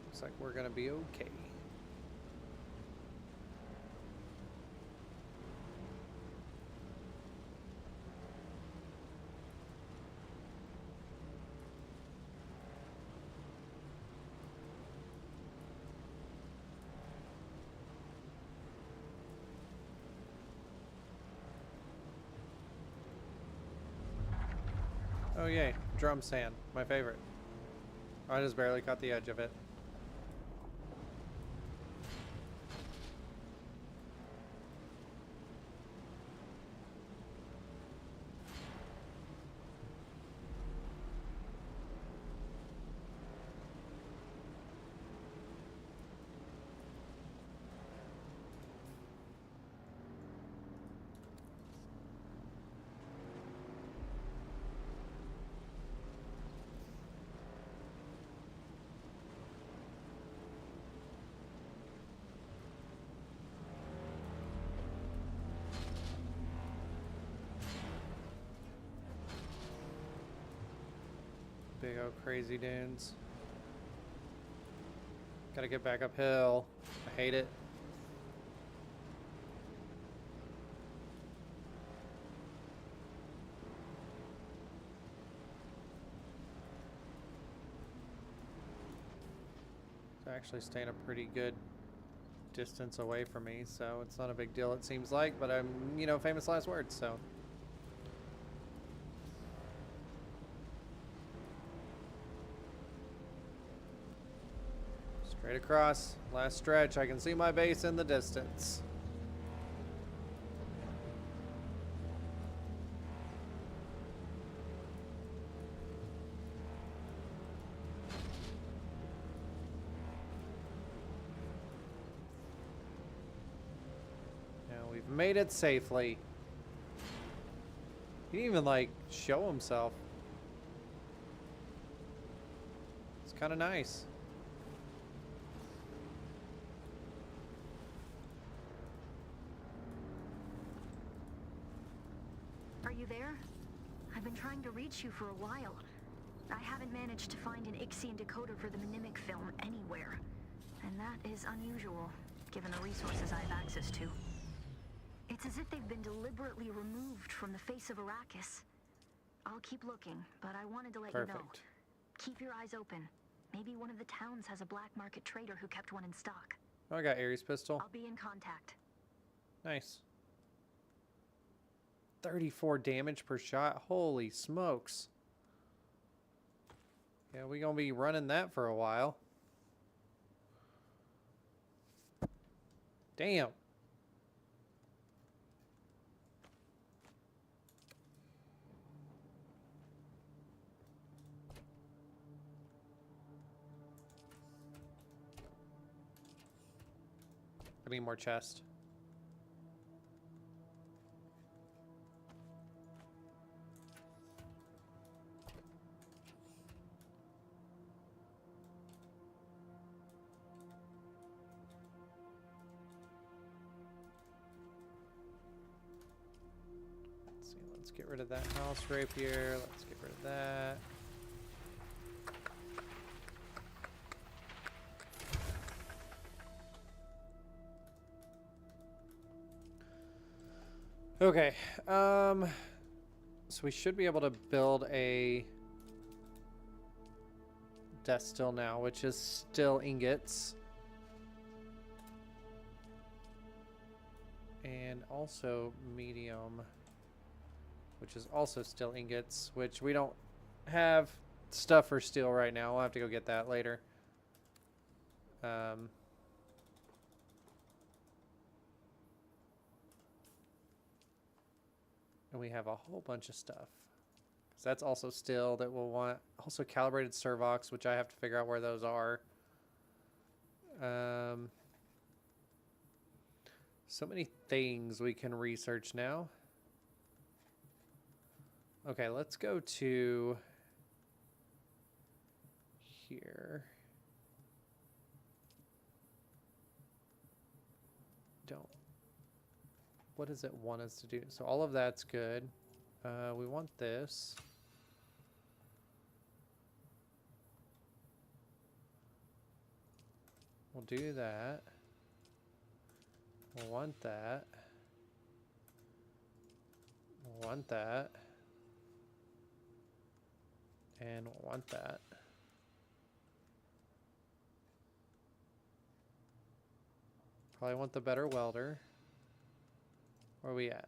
S1: Looks like we're gonna be okay. Oh yay, drum sand, my favorite. I just barely caught the edge of it. Big old crazy dunes. Gotta get back uphill. I hate it. It's actually staying a pretty good distance away from me, so it's not a big deal it seems like, but I'm, you know, famous last words, so. Straight across, last stretch. I can see my base in the distance. Now we've made it safely. He didn't even like show himself. It's kind of nice.
S11: Are you there? I've been trying to reach you for a while. I haven't managed to find an Ixian decoder for the Mnemic film anywhere. And that is unusual, given the resources I have access to. It's as if they've been deliberately removed from the face of Arrakis. I'll keep looking, but I wanted to let you know. Keep your eyes open. Maybe one of the towns has a black market trader who kept one in stock.
S1: Oh, I got Ares pistol.
S11: I'll be in contact.
S1: Nice. 34 damage per shot. Holy smokes. Yeah, we gonna be running that for a while. Damn. I need more chest. Let's see, let's get rid of that house rapier. Let's get rid of that. Okay, so we should be able to build a death still now, which is still ingots. And also medium, which is also still ingots, which we don't have stuff for steel right now. We'll have to go get that later. And we have a whole bunch of stuff. So that's also steel that we'll want. Also calibrated servox, which I have to figure out where those are. So many things we can research now. Okay, let's go to here. What does it want us to do? So all of that's good. We want this. We'll do that. We'll want that. We'll want that. And we'll want that. Probably want the better welder. Where are we at?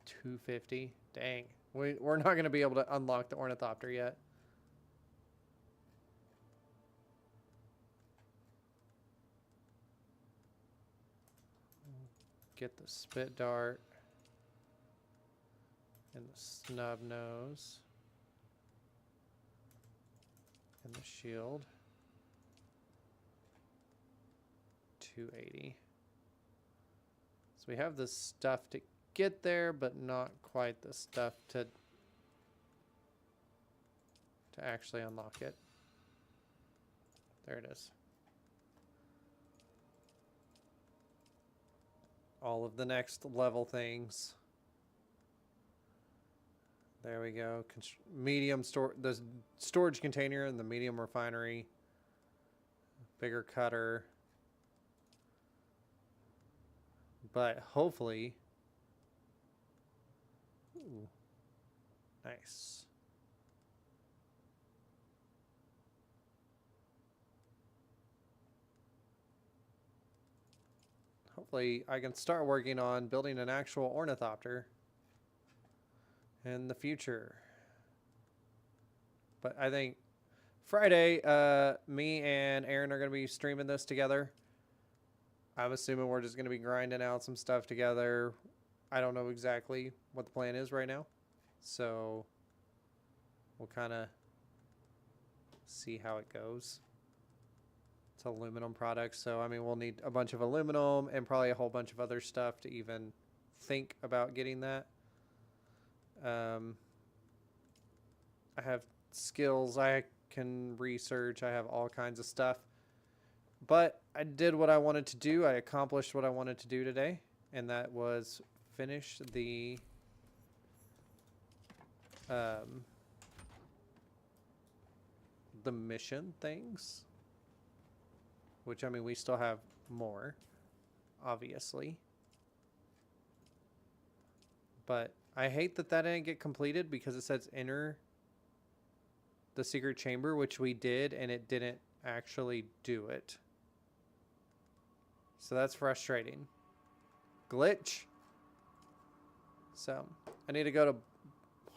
S1: 250? Dang. We're not going to be able to unlock the ornithopter yet. Get the spit dart. And the snub nose. And the shield. 280. So we have the stuff to get there, but not quite the stuff to actually unlock it. There it is. All of the next level things. There we go. Medium the storage container and the medium refinery. Bigger cutter. But hopefully, ooh, nice. Hopefully I can start working on building an actual ornithopter in the future. But I think Friday, me and Aaron are going to be streaming this together. I'm assuming we're just going to be grinding out some stuff together. I don't know exactly what the plan is right now. So we'll kind of see how it goes. It's aluminum products. So, I mean, we'll need a bunch of aluminum and probably a whole bunch of other stuff to even think about getting that. I have skills I can research. I have all kinds of stuff. But I did what I wanted to do. I accomplished what I wanted to do today. And that was finish the mission things. Which, I mean, we still have more, obviously. But I hate that that didn't get completed because it says enter the secret chamber, which we did, and it didn't actually do it. So that's frustrating. Glitch. So I need to go to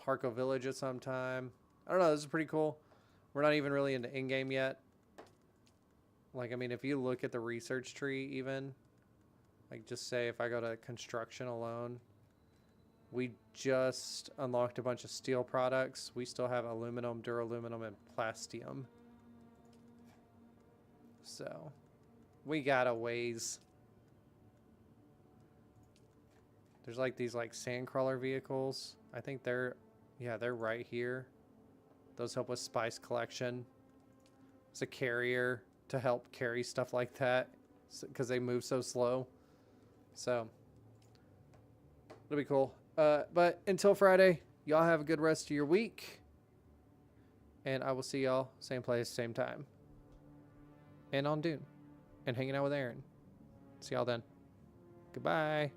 S1: Harco Village at some time. I don't know. This is pretty cool. We're not even really into in-game yet. Like, I mean, if you look at the research tree even, like just say if I go to construction alone, we just unlocked a bunch of steel products. We still have aluminum, duraluminum, and plastium. So we got a ways There's like these like sandcrawler vehicles. I think they're right here. Those help with spice collection. It's a carrier to help carry stuff like that because they move so slow. So it'll be cool. But until Friday, y'all have a good rest of your week. And I will see y'all same place, same time. And on Dune. And hanging out with Aaron. See y'all then. Goodbye.